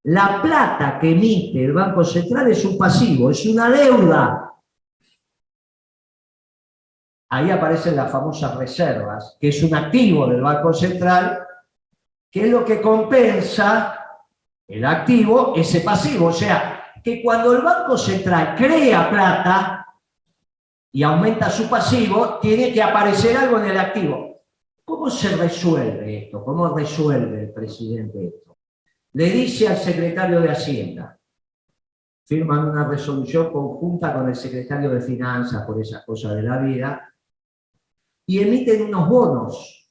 la plata que emite el Banco Central es un pasivo, es una deuda. Ahí aparecen las famosas reservas, que es un activo del Banco Central, que es lo que compensa el activo, ese pasivo. O sea, que cuando el Banco Central crea plata y aumenta su pasivo, tiene que aparecer algo en el activo. ¿Cómo se resuelve esto? ¿Cómo resuelve el presidente esto? Le dice al secretario de Hacienda, firman una resolución conjunta con el secretario de Finanzas por esas cosas de la vida, y emiten unos bonos.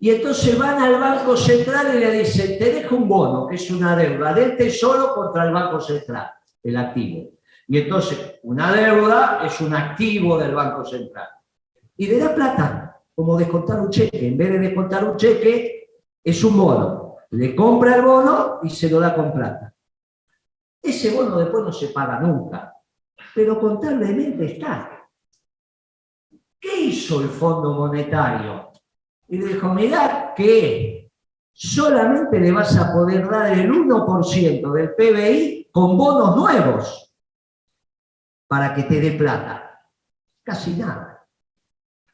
Y entonces van al Banco Central y le dicen: te dejo un bono, que es una deuda del Tesoro contra el Banco Central, el activo. Y entonces una deuda es un activo del Banco Central. Y le da plata, como descontar un cheque. En vez de descontar un cheque, es un bono. Le compra el bono y se lo da con plata. Ese bono después no se paga nunca, pero contablemente está. ¿Qué hizo el Fondo Monetario? Y le dijo: mirá que solamente le vas a poder dar el 1% del PBI con bonos nuevos para que te dé plata. Casi nada.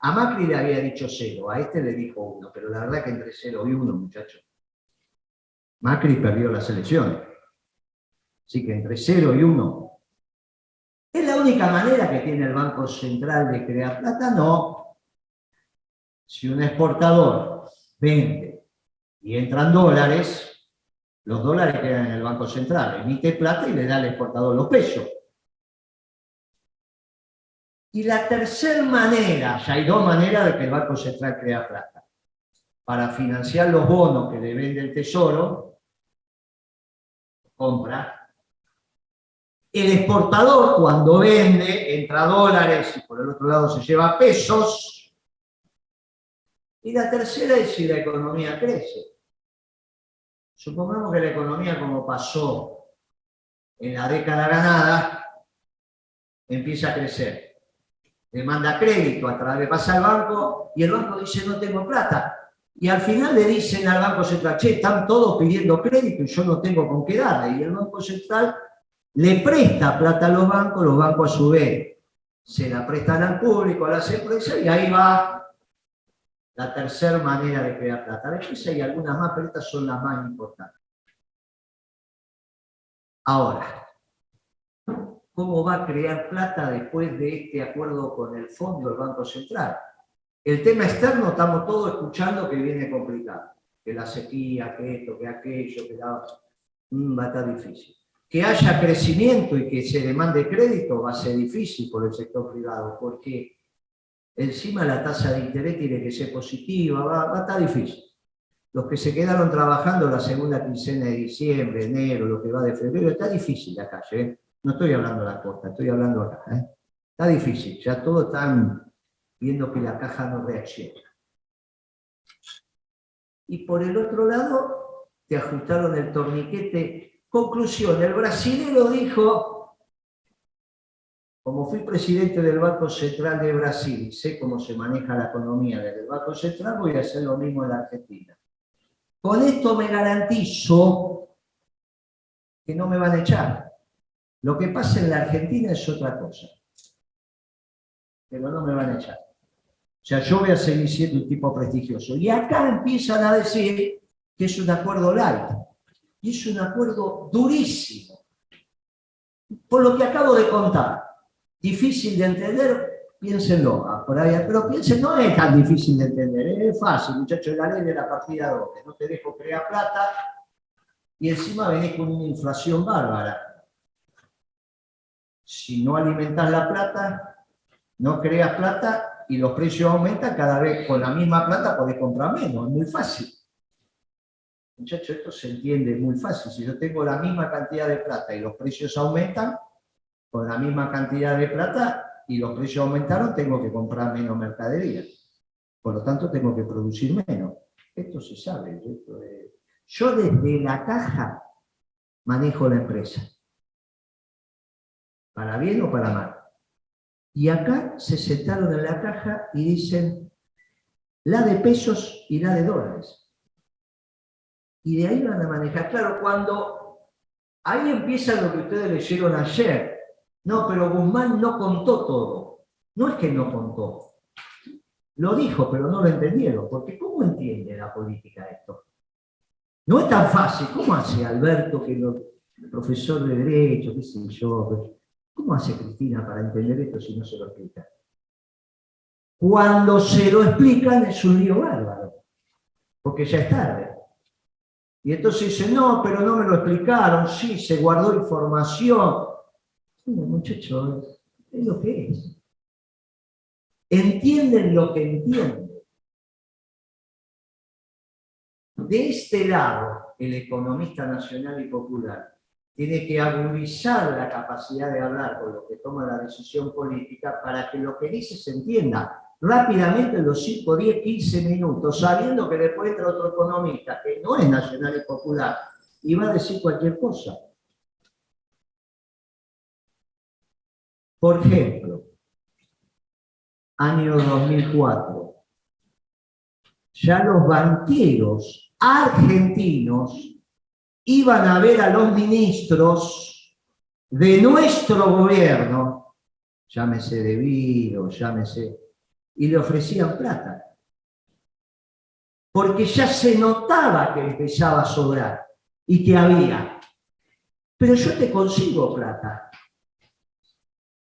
A Macri le había dicho 0, a este le dijo 1, pero la verdad que entre 0 y 1, muchachos, Macri perdió las elecciones. Así que entre 0 y 1. ¿Es la única manera que tiene el Banco Central de crear plata? No. Si un exportador vende y entran dólares, los dólares quedan en el Banco Central, emite plata y le da al exportador los pesos. Y la tercera manera, ya hay dos maneras de que el Banco Central crea plata: para financiar los bonos que le vende el Tesoro, compra, El exportador, cuando vende, entra dólares y por el otro lado se lleva pesos. Y la tercera es si la economía crece. Supongamos que la economía, como pasó en la década ganada, empieza a crecer. Demanda crédito, pasa al banco y el banco dice no tengo plata. Y al final le dicen al Banco Central, che, están todos pidiendo crédito y yo no tengo con qué darle. Y el Banco Central le presta plata a los bancos a su vez se la prestan al público, a las empresas, y ahí va la tercera manera de crear plata. Después hay algunas más, pero estas son las más importantes. Ahora, ¿cómo va a crear plata después de este acuerdo con el Fondo del Banco Central? El tema externo estamos todos escuchando que viene complicado. Que la sequía, que esto, que aquello, que la... va a estar difícil. Que haya crecimiento y que se demande crédito va a ser difícil por el sector privado, porque encima la tasa de interés tiene que ser positiva, va a estar difícil. Los que se quedaron trabajando la segunda quincena de diciembre, enero, lo que va de febrero, está difícil la calle, ¿eh? No estoy hablando de la costa, estoy hablando acá, ¿eh? Está difícil, ya todos están viendo que la caja no reacciona. Y por el otro lado, te ajustaron el torniquete. Conclusión, el brasilero dijo, como fui presidente del Banco Central de Brasil, sé cómo se maneja la economía desde el Banco Central, voy a hacer lo mismo en la Argentina. Con esto me garantizo que no me van a echar. Lo que pasa en la Argentina es otra cosa. Pero no me van a echar. O sea, yo voy a seguir siendo un tipo prestigioso. Y acá empiezan a decir que es un acuerdo light. Y es un acuerdo durísimo. Por lo que acabo de contar. Difícil de entender, piénsenlo. Por ahí, pero piensen, no es tan difícil de entender. Es fácil, muchachos, la ley de la partida doble. No te dejo crear plata y encima venís con una inflación bárbara. Si no alimentás la plata, no creas plata y los precios aumentan, cada vez con la misma plata podés comprar menos. Es muy fácil. Muchachos, esto se entiende muy fácil. Si yo tengo la misma cantidad de plata y los precios aumentan, con la misma cantidad de plata y los precios aumentaron, tengo que comprar menos mercadería. Por lo tanto, tengo que producir menos. Esto se sabe. Yo desde la caja manejo la empresa. Para bien o para mal. Y acá se sentaron en la caja y dicen la de pesos y la de dólares. Y de ahí van a manejar. Claro, cuando ahí empieza lo que ustedes leyeron ayer. No, pero Guzmán no contó todo. No es que no contó. Lo dijo, pero no lo entendieron. Porque ¿cómo entiende la política esto? No es tan fácil. ¿Cómo hace Alberto, que es profesor de Derecho, qué sé yo? ¿Cómo hace Cristina para entender esto si no se lo explica? Cuando se lo explican es un lío bárbaro. Porque ya es tarde. Y entonces dice, no, pero no me lo explicaron, sí, se guardó información. Bueno, muchachos, es lo que es. Entienden lo que entienden. De este lado, el economista nacional y popular tiene que agudizar la capacidad de hablar con los que toman la decisión política para que lo que dice se entienda rápidamente en los 5, 10, 15 minutos, sabiendo que después entra otro economista que no es nacional y popular y va a decir cualquier cosa. Por ejemplo, año 2004, ya los banqueros argentinos iban a ver a los ministros de nuestro gobierno, llámese De Vido, llámese, y le ofrecían plata. Porque ya se notaba que empezaba a sobrar y que había. Pero yo te consigo plata.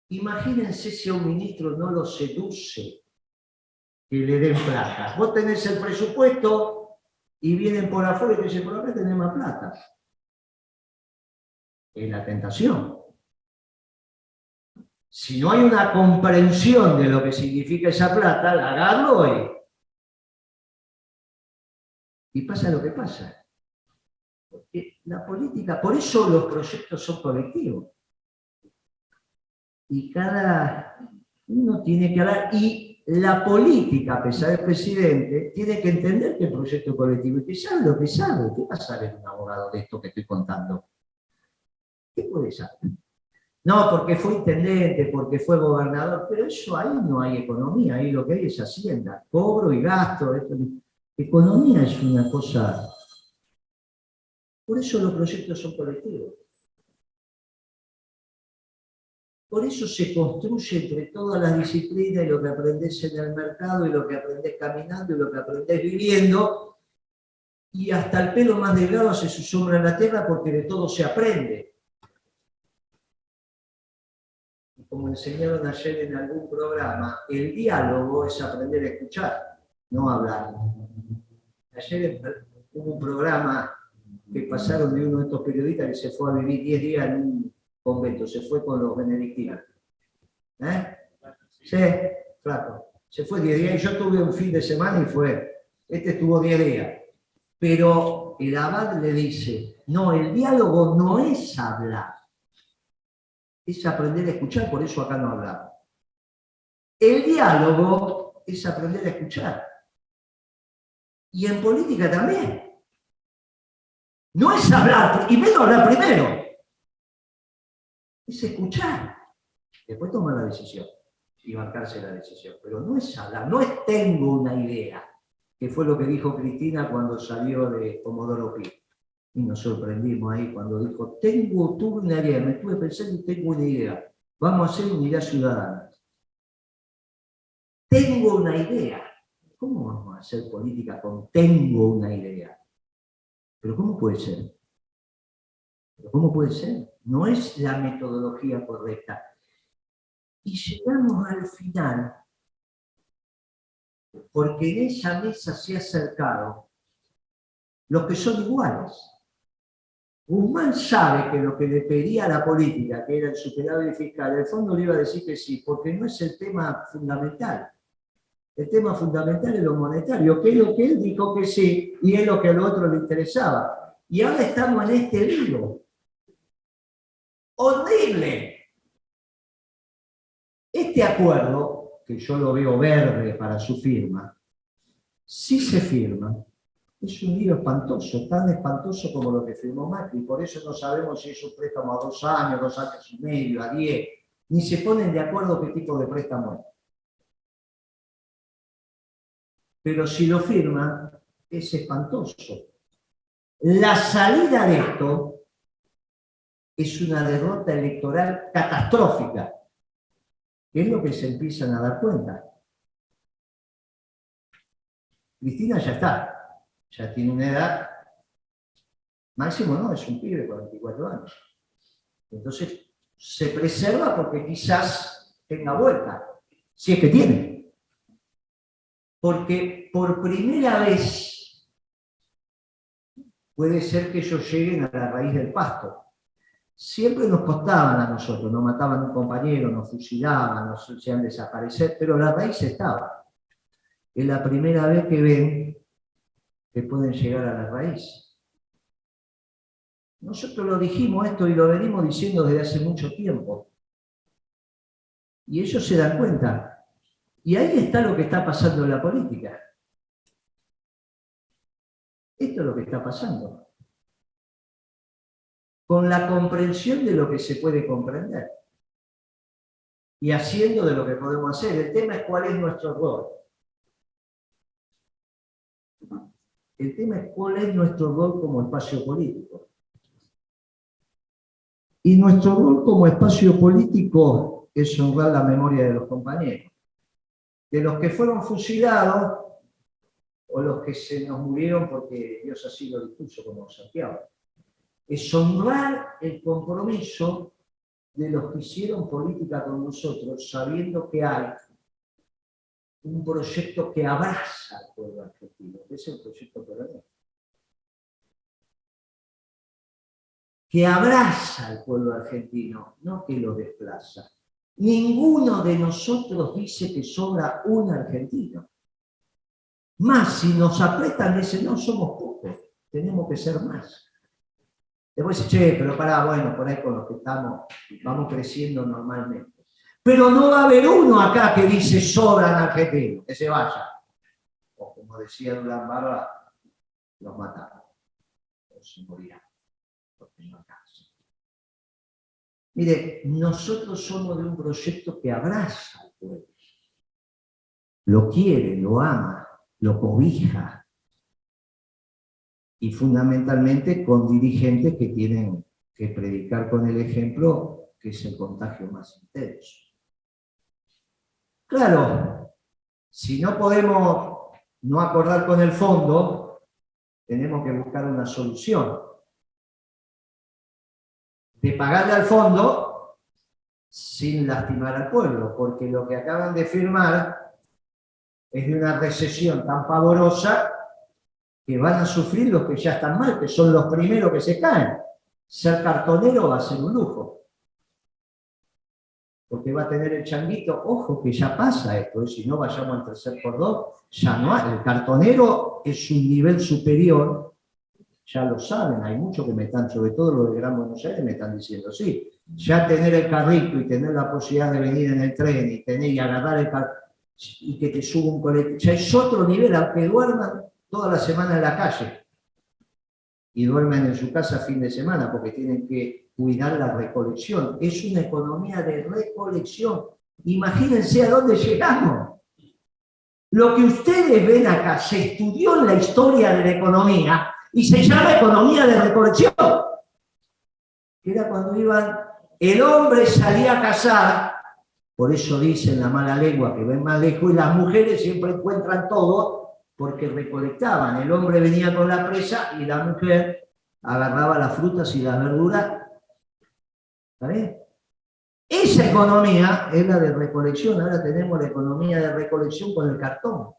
Imagínense si a un ministro no lo seduce que le den plata. Vos tenés el presupuesto y vienen por afuera y te dicen, por acá tenés más plata. Es la tentación. Si no hay una comprensión de lo que significa esa plata, la agarro y pasa lo que pasa. Porque la política, por eso los proyectos son colectivos. Y cada uno tiene que hablar, y la política, a pesar del presidente, tiene que entender que el proyecto colectivo, y que sabe lo que sabe. ¿Qué va a saber un abogado de esto que estoy contando? ¿Qué puede saber? No, porque fue intendente, porque fue gobernador, pero eso ahí no hay economía, ahí lo que hay es hacienda, cobro y gasto. Economía es una cosa. Por eso los proyectos son colectivos. Por eso se construye entre todas las disciplinas, y lo que aprendes en el mercado, y lo que aprendes caminando, y lo que aprendes viviendo, y hasta el pelo más delgado hace su sombra en la tierra, porque de todo se aprende. Como enseñaron ayer en algún programa, el diálogo es aprender a escuchar, no hablar. Ayer hubo un programa que pasaron de uno de estos periodistas que se fue a vivir 10 días en un convento, se fue con los benedictinos. Sí, flaco. Se fue 10 días y yo tuve un fin de semana y este estuvo 10 días. Pero el abad le dice, no, el diálogo no es hablar, es aprender a escuchar, por eso acá no hablamos. El diálogo es aprender a escuchar. Y en política también. No es hablar, y menos hablar primero. Es escuchar. Después tomar la decisión y bancarse la decisión. Pero no es hablar, no es tengo una idea, que fue lo que dijo Cristina cuando salió de Comodoro Pi. Y nos sorprendimos ahí cuando dijo, tuve una idea, me estuve pensando y tengo una idea. Vamos a hacer unidad ciudadana. Tengo una idea. ¿Cómo vamos a hacer política con tengo una idea? ¿Pero cómo puede ser? ¿Pero cómo puede ser? No es la metodología correcta. Y llegamos al final, porque en esa mesa se ha acercado los que son iguales. Guzmán sabe que lo que le pedía a la política, que era el superávit fiscal, el fondo le iba a decir que sí, porque no es el tema fundamental. El tema fundamental es lo monetario, que es lo que él dijo que sí, y es lo que al otro le interesaba. Y ahora estamos en este lío. ¡Horrible! Este acuerdo, que yo lo veo verde para su firma, si se firma, es un lío espantoso, tan espantoso como lo que firmó Macri. Por eso no sabemos si es un préstamo a 2 años, 2 años y medio, a 10. Ni se ponen de acuerdo qué tipo de préstamo es. Pero si lo firman, es espantoso. La salida de esto es una derrota electoral catastrófica, que es lo que se empiezan a dar cuenta. Cristina ya está, ya tiene una edad, Máximo no, es un pibe de 44 años. Entonces, se preserva porque quizás tenga vuelta, si es que tiene. Porque por primera vez puede ser que ellos lleguen a la raíz del pasto. Siempre nos costaban a nosotros, nos mataban a un compañero, nos fusilaban, nos hacían desaparecer, pero la raíz estaba. Es la primera vez que ven que pueden llegar a la raíz. Nosotros lo dijimos esto y lo venimos diciendo desde hace mucho tiempo. Y ellos se dan cuenta. Y ahí está lo que está pasando en la política. Esto es lo que está pasando. Con la comprensión de lo que se puede comprender. Y haciendo de lo que podemos hacer. El tema es cuál es nuestro rol. El tema es cuál es nuestro rol como espacio político. Y nuestro rol como espacio político es honrar la memoria de los compañeros. De los que fueron fusilados o los que se nos murieron porque Dios así lo dispuso, como Santiago. Es honrar el compromiso de los que hicieron política con nosotros, sabiendo que hay un proyecto que abraza al pueblo argentino, que es el proyecto peronista. Que abraza al pueblo argentino, no que lo desplaza. Ninguno de nosotros dice que sobra un argentino. Más, si nos apretan, dicen, no, somos pocos, tenemos que ser más. Después dice, che, pero pará, bueno, por ahí con los que estamos, vamos creciendo normalmente. Pero no va a haber uno acá que dice sobran argentinos, que se vaya. O como decía Durán Barba, los mataron. O se morirán. Porque no alcanza. Mire, nosotros somos de un proyecto que abraza al pueblo. Lo quiere, lo ama, lo cobija. Y fundamentalmente con dirigentes que tienen que predicar con el ejemplo, que es el contagio más intenso. Claro, si no podemos no acordar con el fondo, tenemos que buscar una solución. De pagarle al fondo sin lastimar al pueblo, porque lo que acaban de firmar es de una recesión tan pavorosa que van a sufrir los que ya están mal, que son los primeros que se caen. Ser cartonero va a ser un lujo. Porque va a tener el changuito, ojo que ya pasa esto, si no vayamos al 3x2, ya no hay. El cartonero es un nivel superior, ya lo saben, hay muchos que me están, sobre todo los de Gran Buenos Aires, me están diciendo, sí, ya tener el carrito y tener la posibilidad de venir en el tren y tener y agarrar el carrito y que te suba un colectivo, ya es otro nivel, aunque duerman toda la semana en la calle y duermen en su casa fin de semana porque tienen que cuidar la recolección. Es una economía de recolección. Imagínense a dónde llegamos. Lo que ustedes ven acá se estudió en la historia de la economía y se llama economía de recolección. Era cuando el hombre salía a cazar, por eso dicen la mala lengua que ven más lejos, y las mujeres siempre encuentran todo porque recolectaban. El hombre venía con la presa y la mujer agarraba las frutas y las verduras. ¿Está bien? Esa economía es la de recolección. Ahora tenemos la economía de recolección con el cartón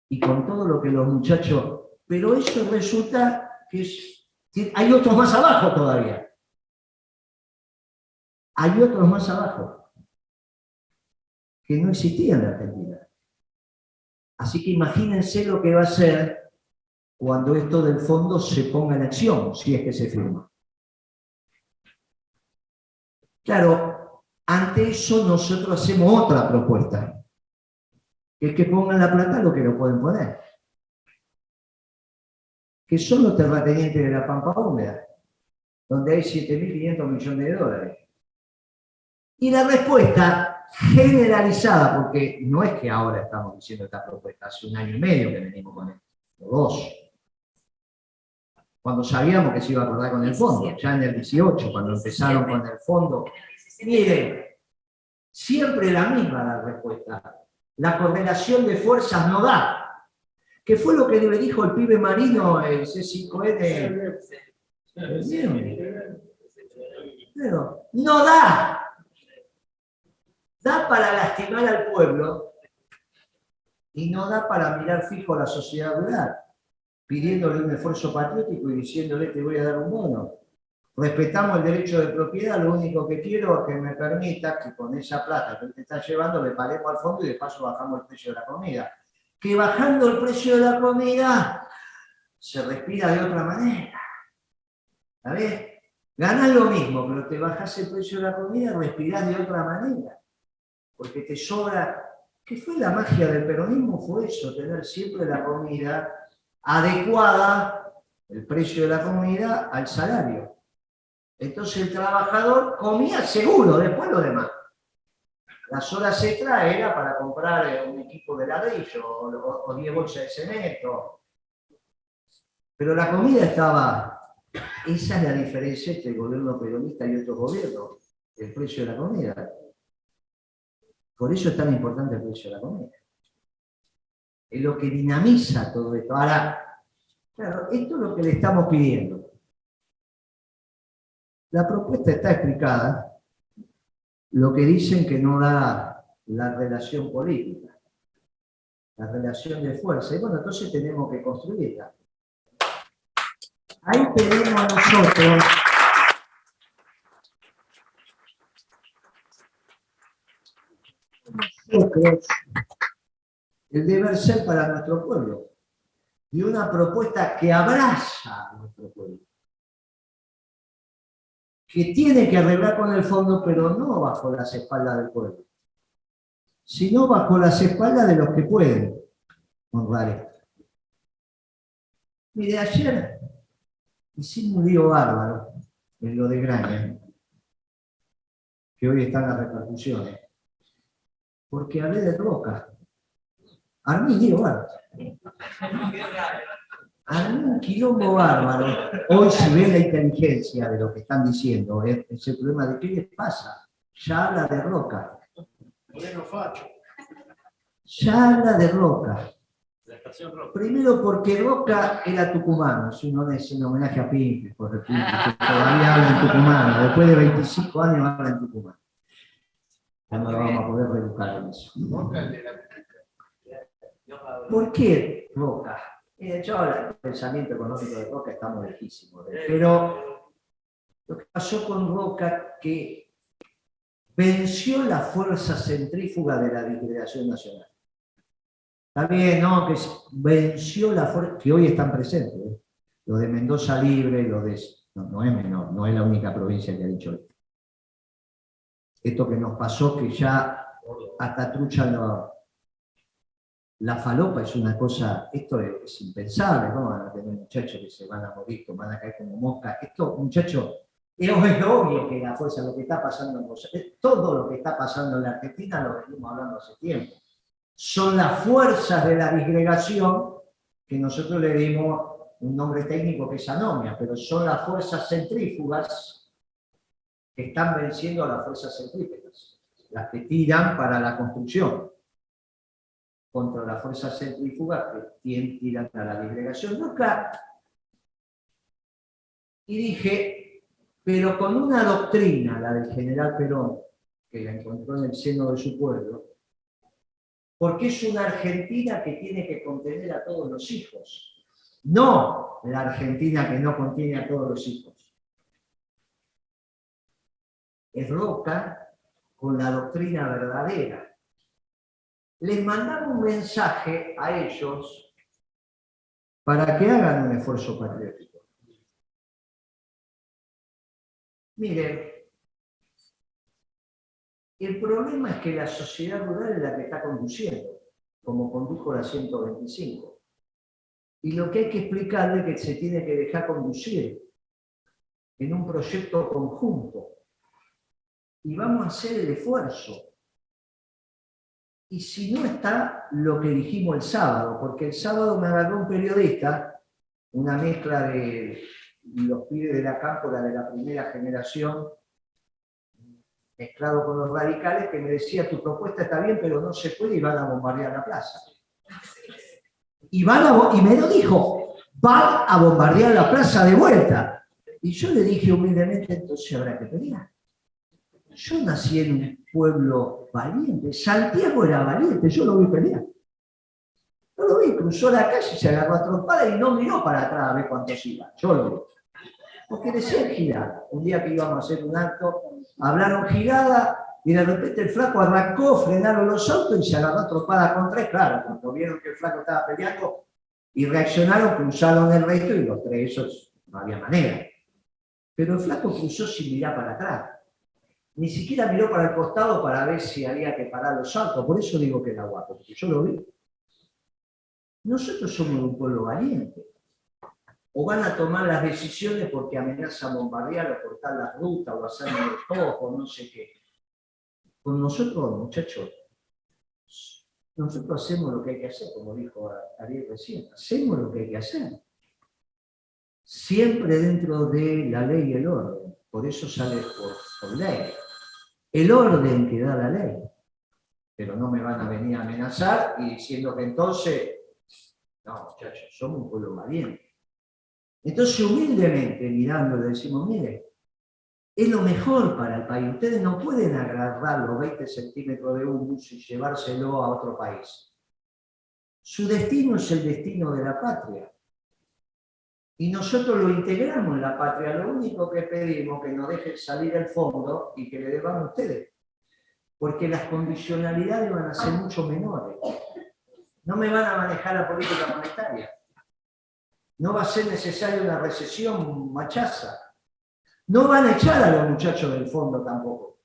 y con todo lo que los muchachos... Pero eso resulta que hay otros más abajo todavía. Hay otros más abajo que no existían en la Argentina. Así que imagínense lo que va a ser cuando esto del fondo se ponga en acción, si es que se firma. Claro, ante eso nosotros hacemos otra propuesta, que es que pongan la plata lo que lo pueden poner, que son los terratenientes de la Pampa Húmeda, donde hay 7.500 millones de dólares. Y la respuesta generalizada, porque no es que ahora estamos diciendo esta propuesta, hace 1 año y medio que venimos con esto, o 2, cuando sabíamos que se iba a acordar con el fondo, ya en el 18, cuando empezaron con el fondo. Miren, siempre la misma la respuesta. La correlación de fuerzas no da. ¿Qué fue lo que le dijo el pibe marino, el C5N? Pero no da. Da para lastimar al pueblo y no da para mirar fijo a la sociedad rural, pidiéndole un esfuerzo patriótico y diciéndole te voy a dar un bono. Respetamos el derecho de propiedad, lo único que quiero es que me permita que con esa plata que te está llevando le paguemos al fondo y de paso bajamos el precio de la comida. Que bajando el precio de la comida se respira de otra manera. ¿Sabes? Ganás lo mismo, pero te bajás el precio de la comida y respirás de otra manera. Porque te sobra. ¿Qué fue la magia del peronismo? Fue eso, tener siempre la comida adecuada, el precio de la comida, al salario. Entonces el trabajador comía seguro, después lo demás. Las horas extras era para comprar un equipo de ladrillo o 10 bolsas de cemento. Pero la comida estaba... Esa es la diferencia entre el gobierno peronista y otros gobiernos, el precio de la comida. Por eso es tan importante el precio de la comida. Es lo que dinamiza todo esto. Ahora, claro, esto es lo que le estamos pidiendo. La propuesta está explicada. Lo que dicen que no da la relación política, la relación de fuerza. Y bueno, entonces tenemos que construirla. Ahí tenemos nosotros el deber ser para nuestro pueblo y una propuesta que abraza a nuestro pueblo, que tiene que arreglar con el fondo, pero no bajo las espaldas del pueblo, sino bajo las espaldas de los que pueden honrar esto. Mire, ayer hicimos un lío bárbaro en lo de Graña, que hoy están las repercusiones, porque hablé de Roca. Armé un lío bárbaro. Armé un quilombo bárbaro. Hoy si ven la inteligencia de lo que están diciendo, es el problema de qué les pasa. Ya habla de Roca. Ya habla de Roca. Primero porque Roca era tucumano, si uno es un homenaje a Pinque, por ejemplo, que todavía habla en tucumano, después de 25 años habla en tucumano. Ya no lo vamos a poder reeducar en eso. ¿Por qué Roca? Yo el pensamiento económico de Roca estamos lejísimos, pero lo que pasó con Roca que venció la fuerza centrífuga de la disgregación nacional. Está bien, ¿no? Que venció la fuerza, que hoy están presentes. Lo de Mendoza Libre, lo de... No es menor, no es la única provincia que ha dicho esto. Esto que nos pasó, que ya hasta trucha la falopa es una cosa, esto es impensable, ¿no? Van a tener muchachos que se van a morir, que van a caer como moscas. Esto, muchachos, es obvio que la fuerza, lo que está pasando en Rosario, todo lo que está pasando en la Argentina lo venimos hablando hace tiempo. Son las fuerzas de la disgregación, que nosotros le dimos un nombre técnico que es anomia, pero son las fuerzas centrífugas que están venciendo a las fuerzas centrífugas, las que tiran para la construcción, contra las fuerzas centrífugas que tiran a la disgregación. Nunca. Y dije, pero con una doctrina, la del general Perón, que la encontró en el seno de su pueblo, porque es una Argentina que tiene que contener a todos los hijos, no la Argentina que no contiene a todos los hijos. Es Roca con la doctrina verdadera. Les mandaba un mensaje a ellos para que hagan un esfuerzo patriótico. Miren, el problema es que la sociedad rural es la que está conduciendo, como condujo la 125. Y lo que hay que explicarle es que se tiene que dejar conducir en un proyecto conjunto. Y vamos a hacer el esfuerzo. Y si no está lo que dijimos el sábado, porque el sábado me agarró un periodista, una mezcla de los pibes de la cámpora de la primera generación, mezclado con los radicales, que me decía, tu propuesta está bien, pero no se puede y van a bombardear la plaza. Y me lo dijo, van a bombardear la plaza de vuelta. Y yo le dije humildemente, entonces habrá que pelear. Yo nací en un pueblo valiente, Santiago era valiente, yo lo vi pelear. Yo lo vi, cruzó la calle, se agarró a trompada y no miró para atrás a ver cuántos iban. Yo lo vi. Porque decían girar. Un día que íbamos a hacer un acto, hablaron girada y de repente el flaco arrancó, frenaron los autos y se agarró a trompada con tres. Claro, cuando vieron que el flaco estaba peleando y reaccionaron, cruzaron el resto y los tres, esos no había manera. Pero el flaco cruzó sin mirar para atrás. Ni siquiera miró para el costado para ver si había que parar los autos. Por eso digo que era guapo, porque yo lo vi. Nosotros somos un pueblo valiente. O van a tomar las decisiones porque amenazan bombardear o cortar la ruta o hacernos los ojos, o no sé qué. Con nosotros, muchachos, nosotros hacemos lo que hay que hacer, como dijo Ariel recién. Hacemos lo que hay que hacer. Siempre dentro de la ley y el orden. Por eso sale por ley. El orden que da la ley. Pero no me van a venir a amenazar y diciendo que entonces, no, muchachos, somos un pueblo valiente. Entonces, humildemente, mirando, le decimos, mire, es lo mejor para el país. Ustedes no pueden agarrar los 20 centímetros de humus y llevárselo a otro país. Su destino es el destino de la patria. Y nosotros lo integramos en la patria. Lo único que pedimos es que nos dejen salir el fondo y que le debamos a ustedes. Porque las condicionalidades van a ser mucho menores. No me van a manejar la política monetaria. No va a ser necesaria una recesión machaza. No van a echar a los muchachos del fondo tampoco.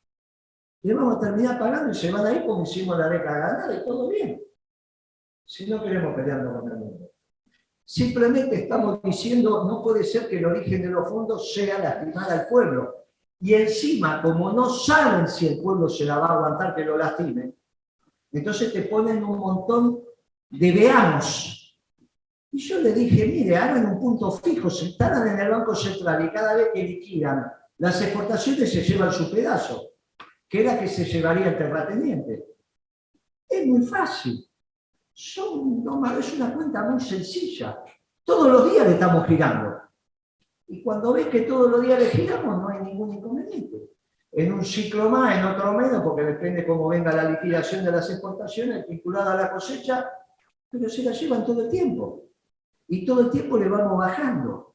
Les vamos a terminar pagando y se van a ir como hicimos la década ganada y todo bien. Si no queremos pelearnos con el mundo. Simplemente estamos diciendo, no puede ser que el origen de los fondos sea lastimar al pueblo. Y encima, como no saben si el pueblo se la va a aguantar que lo lastimen, entonces te ponen un montón de veamos. Y yo le dije, mire, hagan un punto fijo, se instalan en el Banco Central y cada vez que liquidan las exportaciones se llevan su pedazo, que era que se llevaría el terrateniente. Es muy fácil. Es una cuenta muy sencilla. Todos los días le estamos girando. Y cuando ves que todos los días le giramos, no hay ningún inconveniente. En un ciclo más, en otro menos, porque depende cómo venga la liquidación de las exportaciones vinculada a la cosecha, pero se la llevan todo el tiempo. Y todo el tiempo le vamos bajando.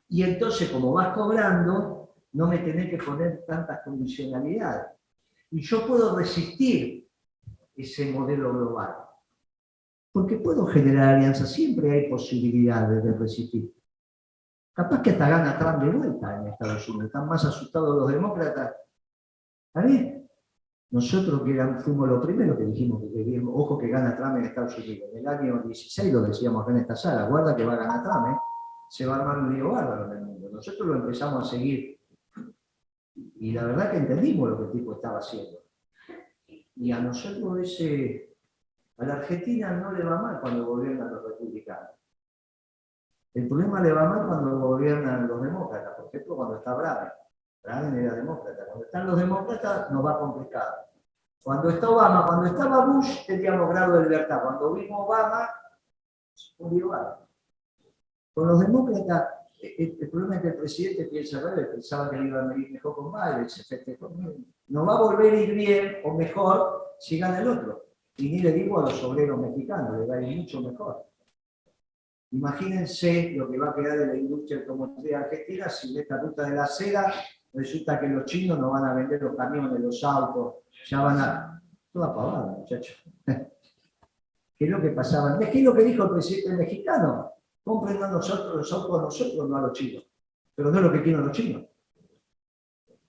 Y entonces, como vas cobrando, no me tenés que poner tantas condicionalidades. Y yo puedo resistir ese modelo global. Porque puedo generar alianzas, siempre hay posibilidades de resistir. Capaz que hasta gana Trump de vuelta en Estados Unidos. Están más asustados los demócratas. ¿Está bien? Nosotros fuimos los primeros que dijimos que queríamos, ojo que gana Trump en Estados Unidos. En el año 16 lo decíamos acá en esta sala, guarda que va a ganar Trump, ¿eh? Se va a armar un lío bárbaro en el mundo. Nosotros lo empezamos a seguir. Y la verdad que entendimos lo que el tipo estaba haciendo. Y a nosotros a la Argentina no le va mal cuando gobiernan los republicanos. El problema le va mal cuando gobiernan los demócratas, por ejemplo, cuando está Braden. Braden era demócrata. Cuando están los demócratas nos va complicado. Cuando está Obama, cuando estaba Bush teníamos grado de libertad. Cuando vimos Obama, un igual. Con los demócratas, el problema es que el presidente piensa al revés, pensaba que le iba a ir mejor con Biden, se festejó. Nos va a volver a ir bien o mejor si gana el otro. Y ni le digo a los obreros mexicanos, le va a ir mucho mejor. Imagínense lo que va a quedar de la industria automotriz argentina si en esta ruta de la seda resulta que los chinos no van a vender los camiones, los autos, ya van a... Toda pavada, muchachos. ¿Qué es lo que pasaba? ¿Qué es lo que dijo el presidente mexicano? Compren a nosotros los autos a nosotros, no a los chinos. Pero no es lo que quieren los chinos.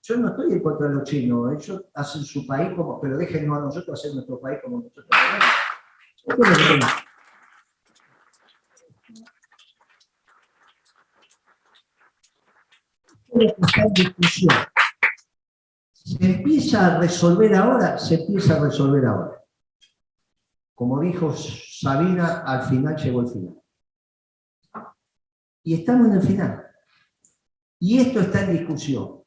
Yo no estoy en contra de los chinos, ellos hacen su país como, pero déjennos a nosotros hacer nuestro país como nosotros queremos. Está en discusión. Se empieza a resolver ahora, Como dijo Sabina, al final llegó el final. Y estamos en el final. Y esto está en discusión.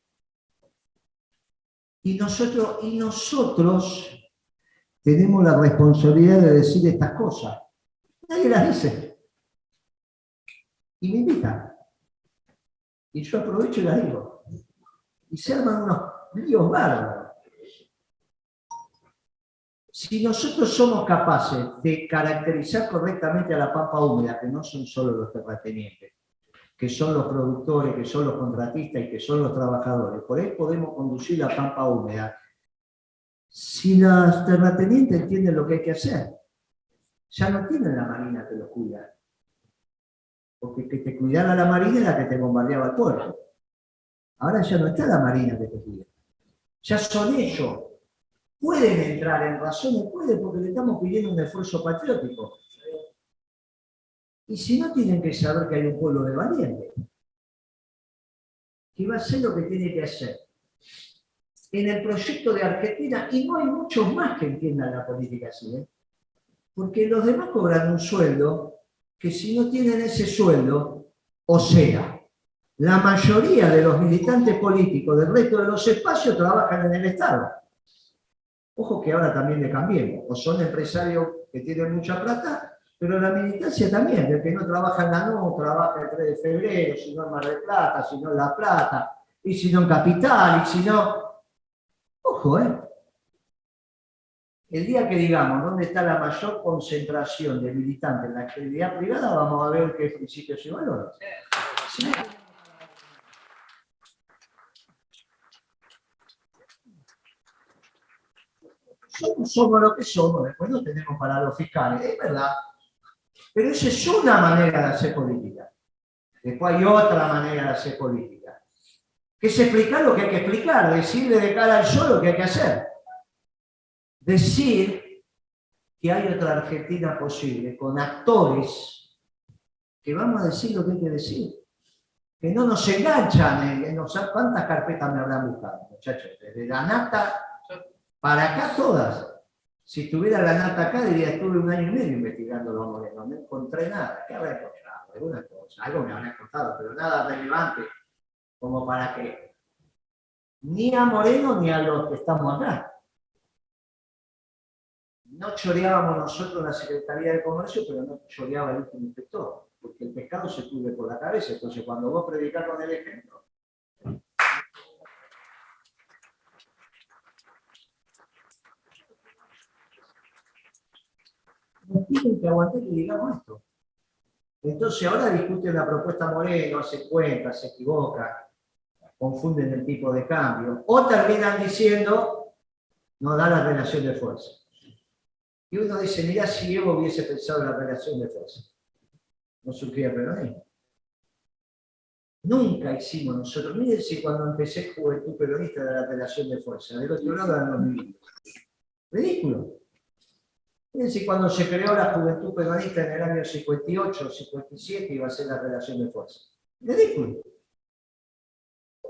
Y nosotros tenemos la responsabilidad de decir estas cosas. Nadie las dice. Y me invitan. Y yo aprovecho y las digo. Y se arman unos líos bárbaros. Si nosotros somos capaces de caracterizar correctamente a la pampa húmeda, que no son solo los terratenientes, que son los productores, que son los contratistas y que son los trabajadores, por ahí podemos conducir la pampa húmeda. Si los terratenientes entienden lo que hay que hacer, ya no tienen la marina que los cuida. Porque que te cuidara la marina era la que te bombardeaba el puerto. Ahora ya no está la marina que te cuida. Ya son ellos. Pueden entrar en razón, pueden, porque le estamos pidiendo un esfuerzo patriótico. Y si no, tienen que saber que hay un pueblo de valientes, que va a hacer lo que tiene que hacer. En el proyecto de Argentina, y no hay muchos más que entiendan la política así, ¿eh? Porque los demás cobran un sueldo que si no tienen ese sueldo, o sea, la mayoría de los militantes políticos del resto de los espacios trabajan en el Estado. Ojo que ahora también le cambiemos, o son empresarios que tienen mucha plata, pero la militancia también, el que no trabaja en la NU, trabaja el 3 de febrero, si no en Mar del Plata, si no en La Plata, y si no en Capital, y si no... Ojo, El día que digamos dónde está la mayor concentración de militantes en la actividad privada, vamos a ver qué principios y valores. ¿Sí? Somos lo que somos, después no tenemos para los fiscales, es verdad. Pero esa es una manera de hacer política. Después hay otra manera de hacer política. que es explicar lo que hay que explicar, decirle de cara al yo lo que hay que hacer. Decir que hay otra Argentina posible, con actores que vamos a decir lo que hay que decir. Que no nos enganchan, ¿cuántas carpetas me habrán buscado, muchachos? Desde la nata para acá todas. Si estuviera la nata acá, diría, estuve 1 año y medio investigando los morenos, no encontré nada. ¿Qué habrá encontrado? Alguna cosa, algo me habrá encontrado, pero nada relevante como para que ni a Moreno ni a los que estamos acá. No choreábamos nosotros la Secretaría de Comercio, pero no choreaba el último inspector, porque el pescado se cubre por la cabeza. Entonces, cuando vos predicás con el ejemplo, nos tienen que aguantar que digamos esto. Entonces, ahora discuten la propuesta Moreno, hace cuenta, se equivoca, confunden el tipo de cambio, o terminan diciendo, no da la relación de fuerza. Y uno dice, mirá, si Evo hubiese pensado en la relación de fuerza, no surgía peronismo. Nunca hicimos nosotros, miren si cuando empecé Juventud Peronista de la relación de fuerza, del otro lado eran los militares. Ridículo. Miren si cuando se creó la Juventud Peronista en el año 58 o 57 iba a ser la relación de fuerza. Ridículo.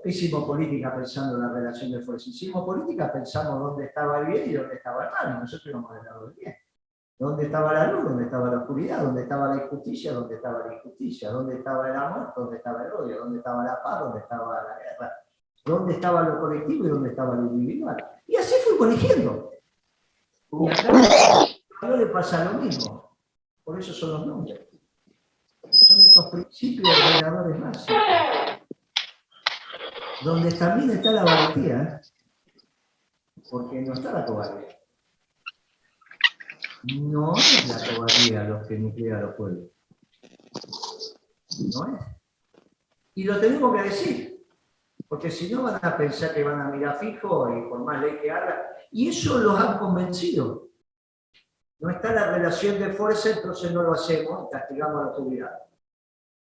Hicimos política pensando en la relación de fuerza. Hicimos política pensando dónde estaba el bien y dónde estaba el mal. Y nosotros íbamos del lado del bien. ¿Dónde estaba la luz? ¿Dónde estaba la oscuridad? ¿Dónde estaba la injusticia? ¿Dónde estaba la injusticia? ¿Dónde estaba el amor? ¿Dónde estaba el odio? ¿Dónde estaba la paz? ¿Dónde estaba la guerra? ¿Dónde estaba lo colectivo y dónde estaba lo individual? Y así fuimos eligiendo. Y acá no le pasa lo mismo. Por eso son los nombres. Son estos principios ordenadores máximos. Donde también está la valentía, porque no está la cobardía. No es la cobardía los que nuclea a los pueblos. No es. Y lo tenemos que decir, porque si no van a pensar que van a mirar fijo y por más ley que haga, y eso los han convencido. No está la relación de fuerza, entonces no lo hacemos, castigamos a la autoridad.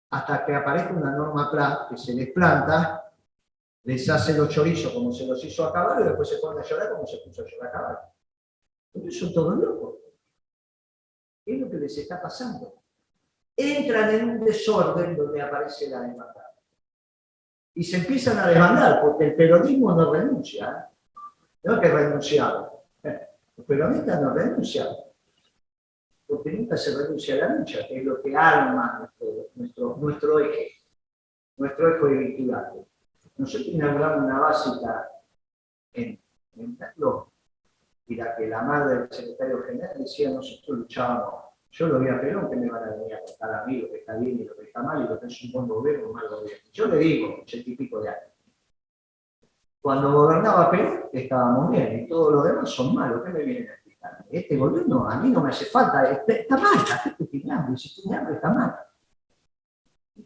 Hasta que aparezca una norma plan que se les planta, les hace los chorizos como se los hizo a Caballo y después se ponen a llorar como se puso a llorar a Caballo. Entonces son todos locos. ¿Qué es lo que les está pasando? Entran en un desorden donde aparece la desbandada. Y se empiezan a desbandar porque el peronismo no renuncia. No es que renunciaron. Los peronistas no renuncian. Porque nunca se renuncia a la lucha, que es lo que arma nuestro eje vinculante. Nosotros inauguramos una básica en Merlo, y la que la madre del secretario general decía, nosotros luchábamos, yo lo vi a Perón, que me van a venir a contar a mí lo que está bien y lo que está mal, y lo que es un buen gobierno o un mal gobierno. Yo le digo, 80 y pico de años. Cuando gobernaba Perón, estábamos bien, y todos los demás son malos. ¿Qué me vienen a explicar? Este gobierno a mí no me hace falta, está mal, la gente tiene hambre, y si tiene hambre está mal.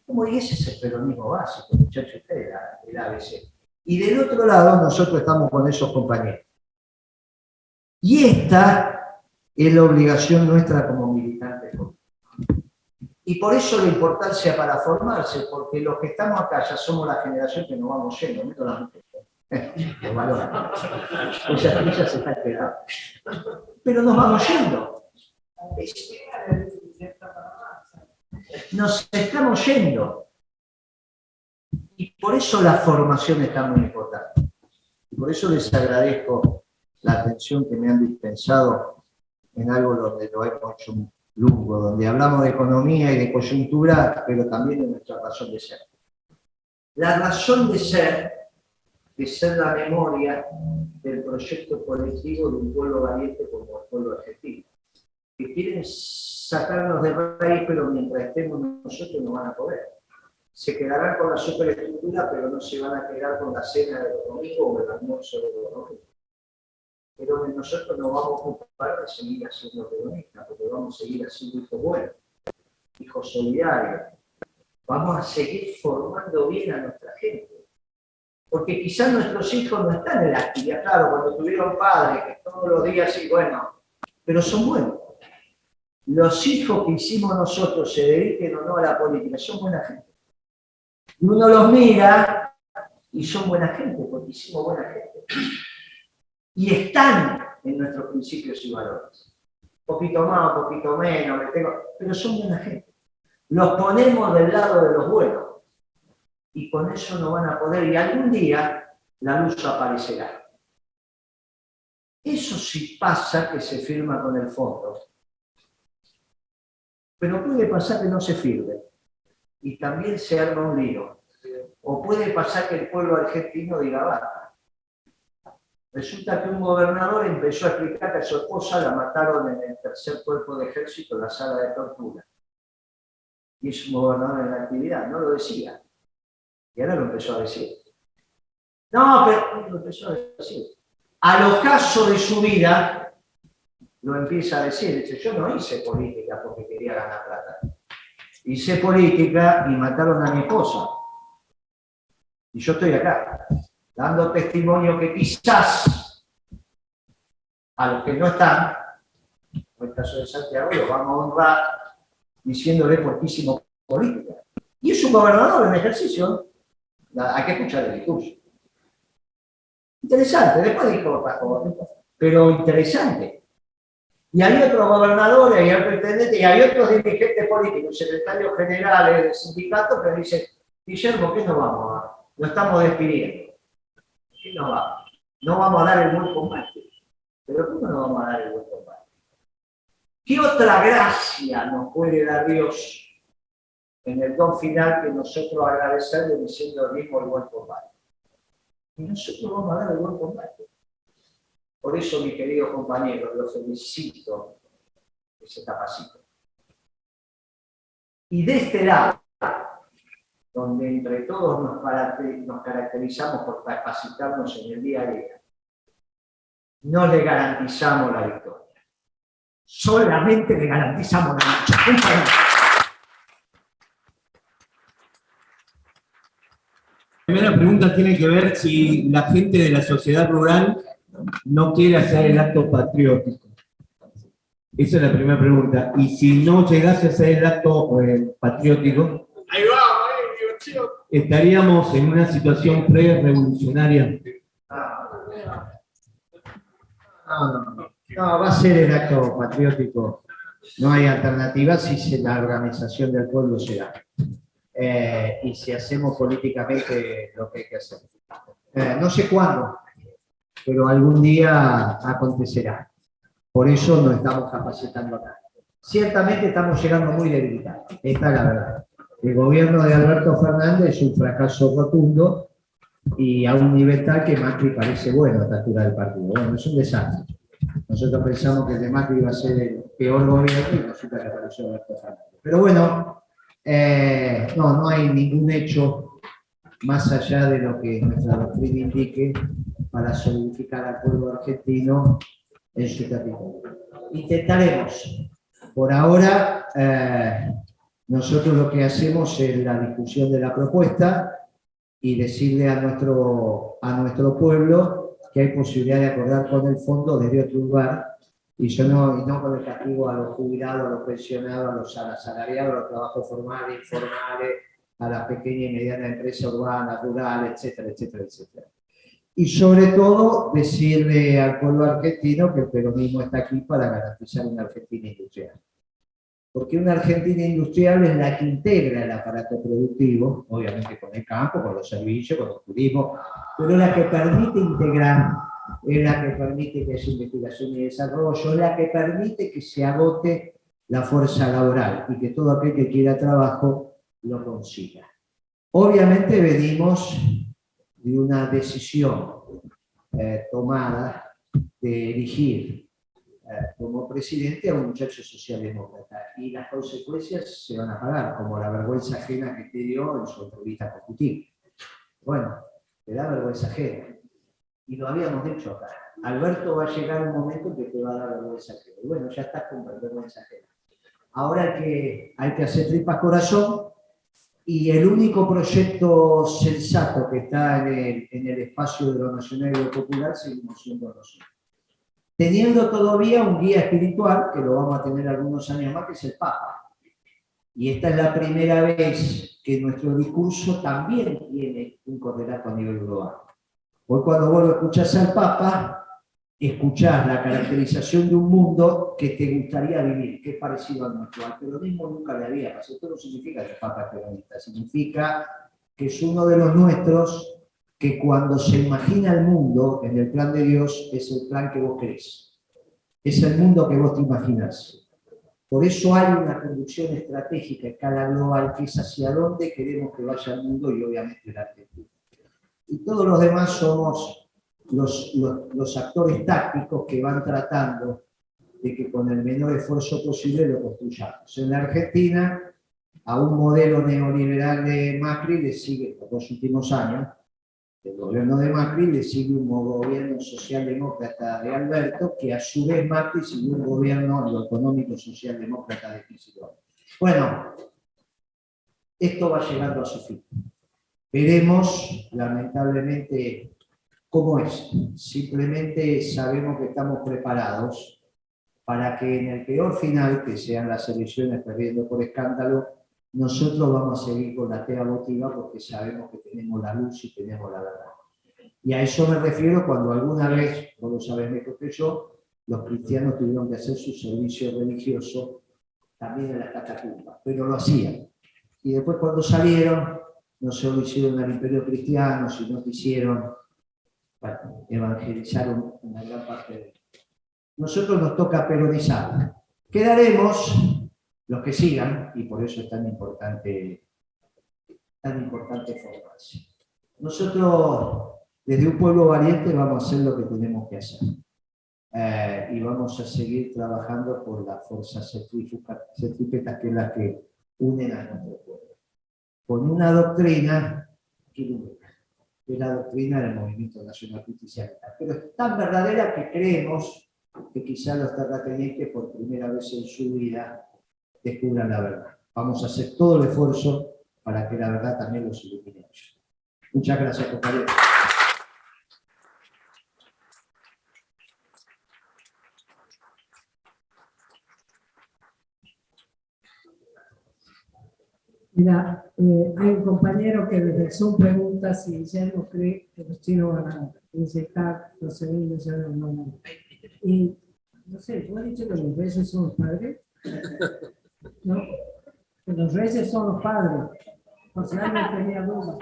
¿Cómo? Y ese es el peronismo básico, muchachos, el ABC. Y del otro lado, nosotros estamos con esos compañeros. Y esta es la obligación nuestra como militantes. Y por eso la importancia para formarse, porque los que estamos acá ya somos la generación que nos vamos yendo, menos las mujeres. Lo valoran. Ella se está esperando. Pero nos vamos yendo. Nos estamos yendo. Y por eso la formación está muy importante. Y por eso les agradezco la atención que me han dispensado en algo donde lo hemos hecho un lujo, donde hablamos de economía y de coyuntura, pero también de nuestra razón de ser. La razón de ser la memoria del proyecto colectivo de un pueblo valiente como el pueblo argentino, que quieren sacarnos de raíz, pero mientras estemos nosotros no van a poder. Se quedarán con la superestructura, pero no se van a quedar con la cena de los domingos o el almuerzo de los domingos. Pero nosotros nos vamos a ocupar de seguir haciendo peronistas, porque vamos a seguir haciendo hijos buenos, hijos solidarios. Vamos a seguir formando bien a nuestra gente. Porque quizás nuestros hijos no están en la actividad, claro, cuando tuvieron padres, que todos los días sí, bueno, pero son buenos. Los hijos que hicimos nosotros, se dediquen o no a la política, son buena gente. Y uno los mira Y son buena gente, porque hicimos buena gente. Y están en nuestros principios y valores. Un poquito más, un poquito menos, pero son buena gente. Los ponemos del lado de los buenos. Y con eso no van a poder, y algún día la luz aparecerá. Eso sí pasa que se firma con el fondo. Pero puede pasar que no se firme. Y también se arma un lío. O puede pasar que el pueblo argentino diga basta. Resulta que un gobernador empezó a explicar que a su esposa la mataron en el tercer cuerpo de ejército en la sala de tortura. Y es un gobernador en la actividad, no lo decía. Y ahora lo empezó a decir. No, pero lo empezó a decir. Al ocaso de su vida, lo empieza a decir. Dice, yo no hice política porque quería ganar plata. Hice política y mataron a mi esposa. Y yo estoy acá, dando testimonio que quizás a los que no están, en el caso de Santiago, los vamos a honrar diciéndole fortísimo política. Y es un gobernador en ejercicio. Hay que escuchar el discurso. Interesante, después dijo Paco, pero interesante. Y hay otros gobernadores, hay otros intendentes, y hay otros dirigentes políticos, secretarios generales del sindicato, que dicen, Guillermo, ¿qué nos vamos a...? Lo estamos despidiendo. ¿Qué nos vamos? No vamos a dar el buen combate. ¿Pero cómo no vamos a dar el buen combate? ¿Qué otra gracia nos puede dar Dios en el don final que nosotros agradecerle diciendo el mismo el buen combate? Y nosotros vamos a dar el buen combate. Por eso, mis queridos compañeros, los felicito que se capaciten. Y de este lado, donde entre todos nos caracterizamos por capacitarnos en el día a día, no le garantizamos la victoria. Solamente le garantizamos la lucha. La primera pregunta tiene que ver si la gente de la sociedad rural no quiere hacer el acto patriótico. Esa es la primera pregunta. Y si no llegase a hacer el acto patriótico, estaríamos en una situación pre-revolucionaria. No, va a ser el acto patriótico. No hay alternativa si la organización del pueblo se da. Y si hacemos políticamente lo que hay que hacer. No sé cuándo, pero algún día acontecerá. Por eso nos estamos capacitando acá. Ciertamente estamos llegando muy debilitados, esta es la verdad. El gobierno de Alberto Fernández es un fracaso rotundo y a un nivel tal que Macri parece bueno a esta altura del partido. Bueno, es un desastre. Nosotros pensamos que el de Macri iba a ser el peor gobierno y resulta que apareció Alberto Fernández. Pero bueno, no hay ningún hecho más allá de lo que nuestra doctrina indique para solidificar al pueblo argentino en su territorio. Intentaremos. Por ahora, nosotros lo que hacemos es la discusión de la propuesta y decirle a nuestro pueblo que hay posibilidad de acordar con el fondo desde otro lugar y no con el castigo a los jubilados, a los pensionados, a los asalariados, a los trabajos formales, informales, a las pequeñas y medianas empresas urbanas, rurales, etcétera, etcétera, etcétera. Y sobre todo decirle al pueblo argentino que el peronismo está aquí para garantizar una Argentina industrial. Porque una Argentina industrial es la que integra el aparato productivo, obviamente con el campo, con los servicios, con el turismo, pero es la que permite integrar, es la que permite que haya investigación y desarrollo, es la que permite que se agote la fuerza laboral y que todo aquel que quiera trabajo lo consiga. Obviamente venimos de una decisión tomada de elegir como presidente a un muchacho socialdemócrata y las consecuencias se van a pagar, como la vergüenza ajena que te dio en su entrevista constitutiva. Bueno, te da vergüenza ajena. Y lo habíamos dicho acá. Alberto, va a llegar un momento en que te va a dar vergüenza ajena. Y bueno, ya estás con vergüenza ajena. Ahora hay que hacer tripas corazón y el único proyecto sensato que está en el espacio de lo nacional y lo popular seguimos siendo nosotros. Teniendo todavía un guía espiritual, que lo vamos a tener algunos años más, que es el Papa. Y esta es la primera vez que nuestro discurso también tiene un correlato a nivel global. Hoy cuando vos lo escuchás al Papa, escuchás la caracterización de un mundo que te gustaría vivir, que es parecido al nuestro. Al peronismo nunca le había pasado. Esto no significa que el Papa es peronista, significa que es uno de los nuestros que cuando se imagina el mundo en el plan de Dios es el plan que vos querés. Es el mundo que vos te imaginás. Por eso hay una conducción estratégica a escala global que es hacia dónde queremos que vaya el mundo y obviamente la Argentina. Y todos los demás somos los actores tácticos que van tratando de que con el menor esfuerzo posible lo construyamos. En la Argentina, a un modelo neoliberal de Macri le sigue, por los últimos años, el gobierno de Macri le sigue un gobierno socialdemócrata de Alberto, que a su vez Macri sigue un gobierno económico socialdemócrata de Kicillof. Bueno, esto va llegando a su fin. Veremos, lamentablemente, cómo es. Simplemente sabemos que estamos preparados para que en el peor final, que sean las elecciones perdiendo por escándalo, nosotros vamos a seguir con la tea votiva porque sabemos que tenemos la luz y tenemos la verdad. Y a eso me refiero cuando alguna vez, vos lo sabés mejor que yo, los cristianos tuvieron que hacer su servicio religioso también en las catacumbas, pero lo hacían. Y después cuando salieron, no solo hicieron al imperio cristiano, sino que hicieron, bueno, evangelizaron una gran parte de ellos. Nosotros nos toca peronizar. Quedaremos los que sigan, y por eso es tan importante formarse. Nosotros, desde un pueblo valiente, vamos a hacer lo que tenemos que hacer. Y vamos a seguir trabajando por las fuerzas centrípetas, que es la que unen a nuestro pueblo. Con una doctrina que es la doctrina del Movimiento Nacional Justicialista. Pero es tan verdadera que creemos que quizás los terratenientes por primera vez en su vida descubran la verdad. Vamos a hacer todo el esfuerzo para que la verdad también los ilumine. Muchas gracias, compañeros. Mira, hay un compañero que desde Zoom pregunta si Guillermo cree que los chinos van a inyectar 12.000 millones de dólares. Y no sé, ¿tú has dicho que los reyes son los padres? ¿No? Que los reyes son los padres. Por si alguien tenía duda.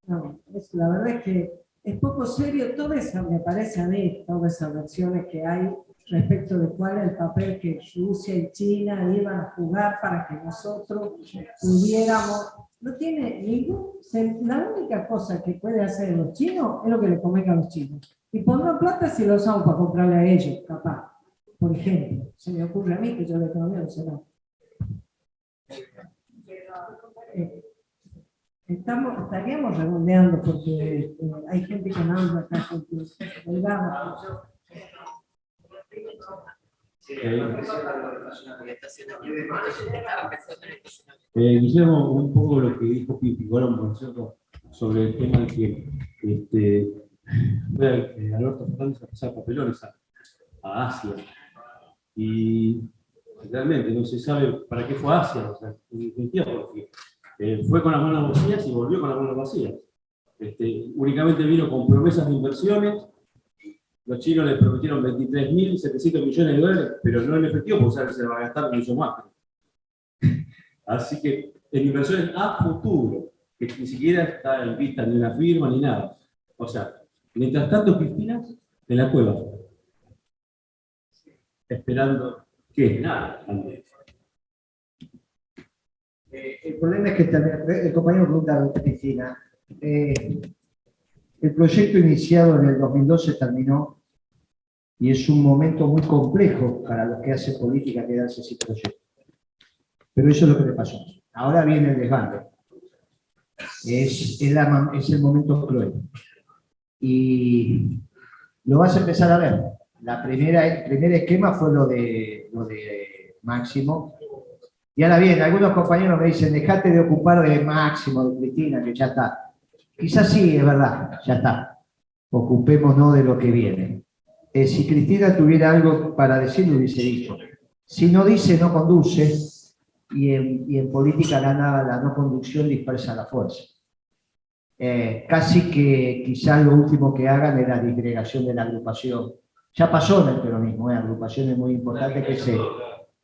No, la verdad es que es poco serio toda esa, me parece a mí, todas esas versiones que hay respecto de cuál es el papel que Rusia y China iban a jugar para que nosotros pudiéramos. No tiene ningún. La única cosa que puede hacer los chinos es lo que le convenga a los chinos. Y pondrán plata si lo usamos para comprarle a ellos, capaz. Por ejemplo, se me ocurre a mí que yo de economía no sé nada. Estaríamos redondeando porque hay gente con hambre acá. Guillermo, un poco lo que dijo Pipi, bueno, sobre el tema de que Alberto Fernández a pasar papelones a Asia. Y realmente no se sabe para qué fue a Asia, o sea, en definitiva, porque fue con las manos vacías y volvió con las manos vacías. Únicamente vino con promesas de inversiones. Los chinos les prometieron 23.700 millones de dólares, pero no en efectivo, porque se va a gastar mucho más. Así que en inversiones a futuro, que ni siquiera está en vista ni una firma ni nada. O sea, mientras tanto, Cristina en la cueva, esperando que nada. El problema es que el compañero pregunta a Cristina. El proyecto iniciado en el 2012 terminó y es un momento muy complejo para los que hacen política quedarse sin proyecto. Pero eso es lo que le pasó. Ahora viene el desbande. Es el momento cruel. Y lo vas a empezar a ver. El primer esquema fue lo de Máximo. Y ahora bien, algunos compañeros me dicen, dejate de ocupar de Máximo, de Cristina, que ya está. Quizás sí, es verdad, ya está. Ocupémonos de lo que viene. Si Cristina tuviera algo para decir, lo hubiese dicho. Si no dice, no conduce. y en política la no conducción dispersa la fuerza. Casi que quizás lo último que hagan es la disgregación de la agrupación. Ya pasó en el peronismo, agrupaciones muy importantes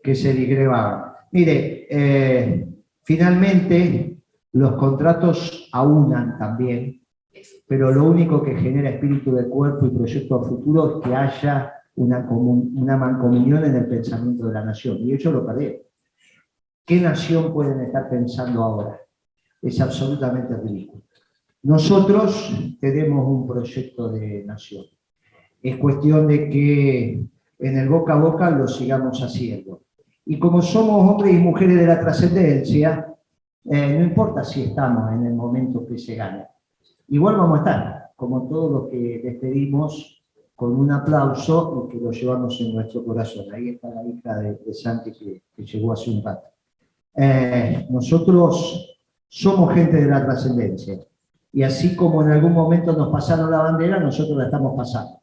que se disgregaban. Mire, finalmente los contratos aunan también, pero lo único que genera espíritu de cuerpo y proyecto a futuro es que haya una mancomunión en el pensamiento de la nación, y ellos lo perdieron. ¿Qué nación pueden estar pensando ahora? Es absolutamente ridículo. Nosotros tenemos un proyecto de nación. Es cuestión de que en el boca a boca lo sigamos haciendo. Y como somos hombres y mujeres de la trascendencia, no importa si estamos en el momento que se gane. Igual vamos a estar, como todos los que les pedimos, con un aplauso y que lo llevamos en nuestro corazón. Ahí está la hija de Santi que llegó hace un rato. Nosotros somos gente de la trascendencia. Y así como en algún momento nos pasaron la bandera, nosotros la estamos pasando.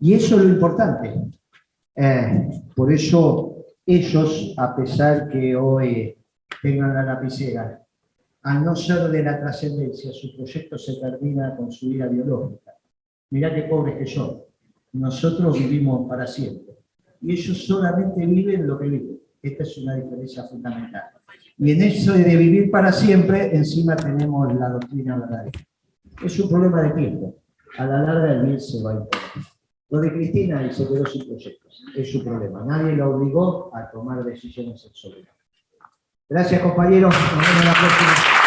Y eso es lo importante. Por eso ellos, a pesar que hoy tengan la lapicera, al no ser de la trascendencia, su proyecto se termina con su vida biológica. Mirá qué pobres que son. Nosotros vivimos para siempre. Y ellos solamente viven lo que viven. Esta es una diferencia fundamental. Y en eso de vivir para siempre, encima tenemos la doctrina verdadera. Es un problema de tiempo. A la larga el bien se va a imponer. Lo de Cristina y se quedó sin proyectos. Es su problema. Nadie la obligó a tomar decisiones en soberanía. Gracias, compañeros. Nos vemos la próxima.